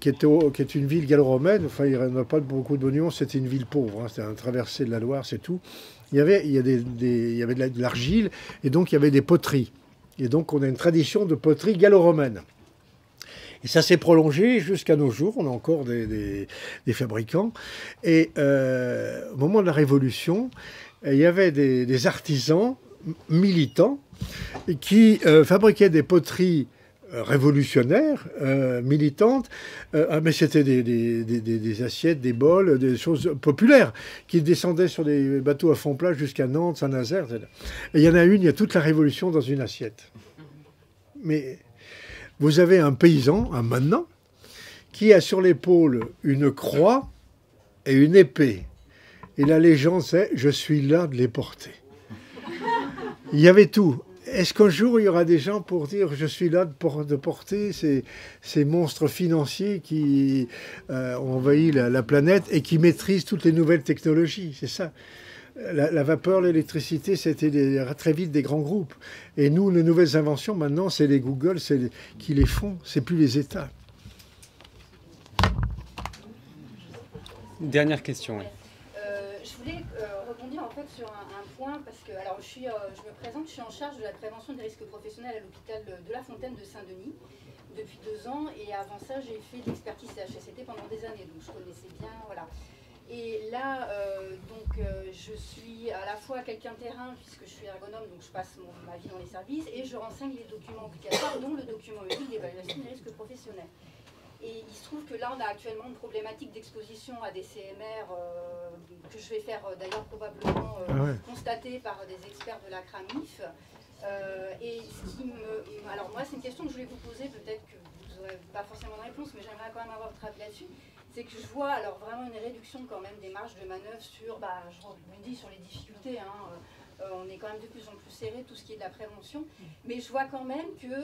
qui est une ville gallo-romaine, enfin, il n'y en a pas beaucoup de monuments, c'était une ville pauvre, hein, c'était un traversé de la Loire, c'est tout. Il y avait de l'argile, et donc il y avait des poteries. Et donc, on a une tradition de poterie gallo-romaine. Et ça s'est prolongé jusqu'à nos jours, on a encore des fabricants. Et au moment de la Révolution, il y avait des artisans militants qui fabriquaient des poteries révolutionnaires, militantes, mais c'était des assiettes, des bols, des choses populaires qui descendaient sur des bateaux à fond plat jusqu'à Nantes, Saint-Nazaire, etc. Et il y en a une, il y a toute la Révolution dans une assiette. Mais vous avez un paysan, un manant, qui a sur l'épaule une croix et une épée. Et la légende, c'est « Je suis là de les porter ». Il y avait tout. est-ce qu'un jour il y aura des gens pour dire je suis là de porter ces monstres financiers qui ont envahi la planète et qui maîtrisent toutes les nouvelles technologies? C'est ça. La vapeur, l'électricité, c'était très vite des grands groupes. Et nous, les nouvelles inventions, maintenant, c'est les Google qui les font, c'est plus les États. Dernière question. Oui. Je voulais rebondir en fait sur un point parce que alors je me présente, je suis en charge de la prévention des risques professionnels à l'hôpital de La Fontaine de Saint-Denis depuis 2 ans, et avant ça j'ai fait de l'expertise CHSCT pendant des années, donc je connaissais bien, voilà. Et là, je suis à la fois quelqu'un de terrain, puisque je suis ergonome, donc je passe ma vie dans les services, et je renseigne les documents obligatoires, dont le document unique d'évaluation des risques professionnels. Et il se trouve que là, on a actuellement une problématique d'exposition à des CMR que je vais faire d'ailleurs probablement constater par des experts de la CRAMIF. Alors moi, c'est une question que je voulais vous poser, peut-être que vous n'aurez pas forcément de réponse, mais j'aimerais quand même avoir votre avis là-dessus. C'est que je vois alors vraiment une réduction quand même des marges de manœuvre sur, je me dis sur les difficultés, on est quand même de plus en plus serré, tout ce qui est de la prévention, mais je vois quand même que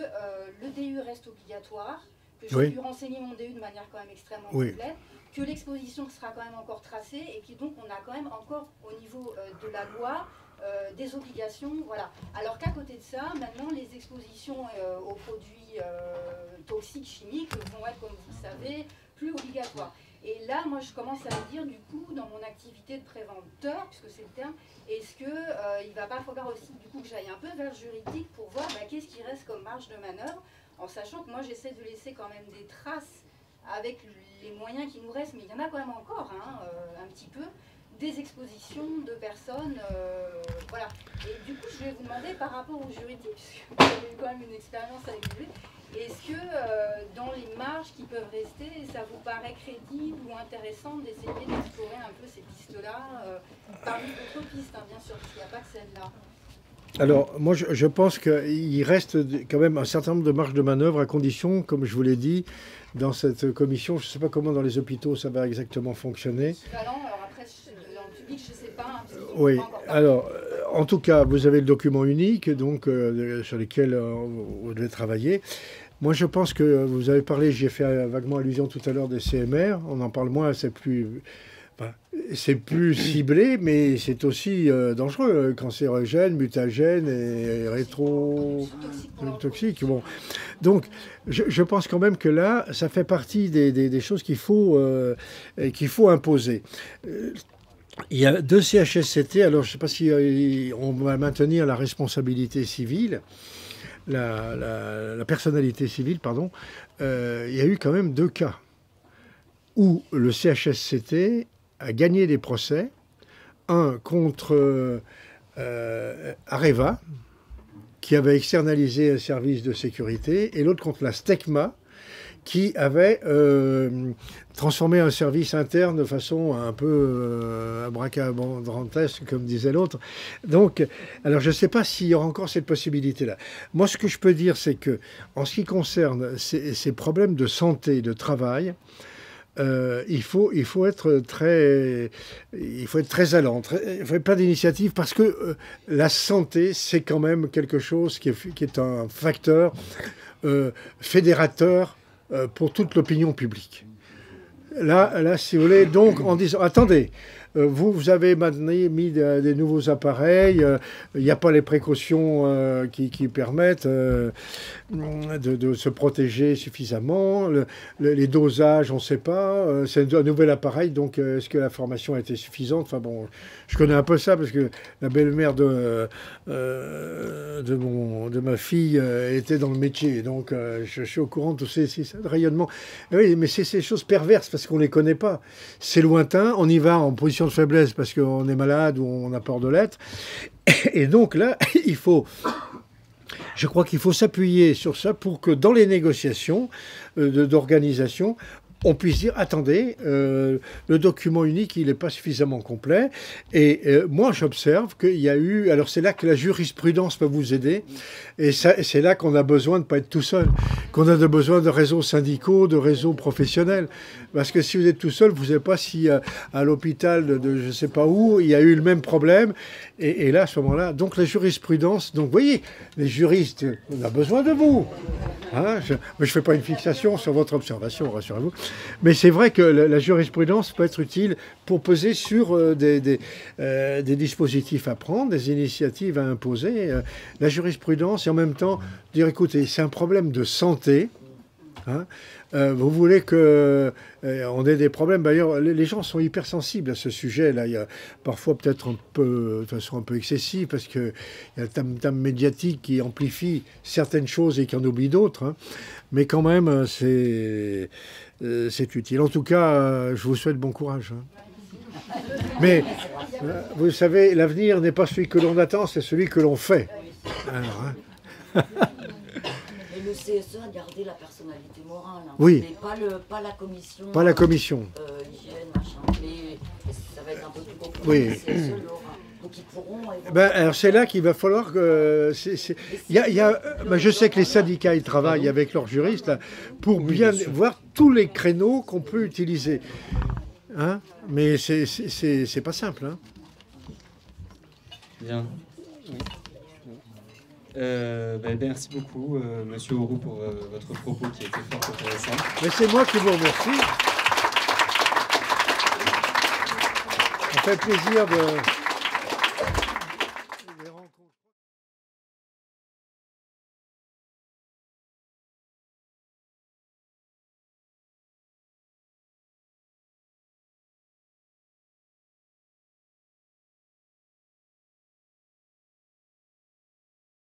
le DU reste obligatoire, que j'ai pu renseigner mon DU de manière quand même extrêmement complète, que l'exposition sera quand même encore tracée, et que donc on a quand même encore au niveau de la loi des obligations, voilà. Alors qu'à côté de ça, maintenant les expositions aux produits toxiques, chimiques vont être, comme vous le savez, plus obligatoires. Et là, moi, je commence à me dire, du coup, dans mon activité de préventeur, puisque c'est le terme, est-ce qu'il ne va pas falloir aussi, du coup, que j'aille un peu vers le juridique pour voir qu'est-ce qui reste comme marge de manœuvre, en sachant que moi, j'essaie de laisser quand même des traces avec les moyens qui nous restent, mais il y en a quand même encore, un petit peu, des expositions de personnes, voilà. Et du coup, je vais vous demander, par rapport au juridique, puisque vous avez eu quand même une expérience avec lui, est-ce que dans les marges qui peuvent rester, ça vous paraît crédible ou intéressant d'essayer d'explorer un peu ces pistes-là, parmi d'autres pistes, bien sûr, parce qu'il n'y a pas que celle-là? Alors, moi, je pense qu'il reste quand même un certain nombre de marges de manœuvre à condition, comme je vous l'ai dit, dans cette commission, je ne sais pas comment dans les hôpitaux ça va exactement fonctionner. Alors après, dans le public, je ne sais pas. Oui, alors, en tout cas, vous avez le document unique, donc, sur lequel vous devez travailler. Moi, je pense que vous avez parlé, j'y ai fait vaguement allusion tout à l'heure des CMR, on en parle moins, c'est plus ciblé, mais c'est aussi dangereux, cancérogène, mutagène et rétro-toxique. Bon. Donc, je pense quand même que là, ça fait partie des choses qu'il faut imposer. Il y a 2 CHSCT, alors je ne sais pas si on va maintenir la responsabilité civile, la personnalité civile, pardon. Il y a eu quand même 2 cas où le CHSCT a gagné des procès, un contre Areva, qui avait externalisé un service de sécurité, et l'autre contre la STECMA, qui avait transformé un service interne de façon un peu abracadabrantesque, comme disait l'autre. Donc, alors je ne sais pas s'il y aura encore cette possibilité-là. Moi, ce que je peux dire, c'est que, en ce qui concerne ces problèmes de santé, de travail, il faut être très allant, il faut être plein d'initiatives, parce que la santé, c'est quand même quelque chose qui est un facteur fédérateur pour toute l'opinion publique. Là, si vous voulez, donc en disant, attendez, vous avez maintenant mis des nouveaux appareils, il n'y a pas les précautions qui permettent de se protéger suffisamment, les dosages, on ne sait pas, c'est un nouvel appareil, donc est-ce que la formation a été suffisante? Enfin bon, je connais un peu ça, parce que la belle-mère de ma fille était dans le métier, donc je suis au courant de tous ces rayonnements. Oui, mais c'est ces choses perverses, parce qu'on ne les connaît pas. C'est lointain, on y va en position de faiblesse parce qu'on est malade ou on a peur de l'être. Et donc là, je crois qu'il faut s'appuyer sur ça pour que dans les négociations d'organisation, on puisse dire, attendez, le document unique, il n'est pas suffisamment complet. Et moi, j'observe qu'il y a eu... Alors, c'est là que la jurisprudence peut vous aider. Et c'est là qu'on a besoin de ne pas être tout seul. Qu'on a besoin de réseaux syndicaux, de réseaux professionnels. Parce que si vous êtes tout seul, vous ne savez pas si à l'hôpital de je ne sais pas où, il y a eu le même problème. Et là, à ce moment-là, donc la jurisprudence... Donc, vous voyez, les juristes, on a besoin de vous. Hein, je ne fais pas une fixation sur votre observation, rassurez-vous. Mais c'est vrai que la jurisprudence peut être utile pour peser sur des dispositifs à prendre, des initiatives à imposer. La jurisprudence et en même temps dire, écoutez, c'est un problème de santé. Hein, vous voulez que on ait des problèmes. D'ailleurs, les gens sont hypersensibles à ce sujet-là. Il y a parfois peut-être de façon un peu excessive, parce qu'il y a le tam-tam médiatique qui amplifie certaines choses et qui en oublie d'autres. Hein. Mais quand même, c'est utile. En tout cas, je vous souhaite bon courage. Hein. Mais vous savez, l'avenir n'est pas celui que l'on attend, c'est celui que l'on fait. Alors, hein. Le CSE a gardé la personnalité morale. Hein. Oui. Mais pas la commission. Pas la commission. Hygiène, machin. Mais ça va être un peu plus compliqué. Oui. Le CSE l'aura. Donc ils pourront. Alors c'est là qu'il va falloir que. Je sais que les syndicats ils travaillent avec leurs juristes là, pour bien voir tous les créneaux qu'on peut utiliser. Hein, mais c'est pas simple. Hein. Bien. Merci beaucoup, Monsieur Auroux, pour votre propos qui a été fort intéressant. Mais c'est moi qui vous remercie. Ça fait plaisir de...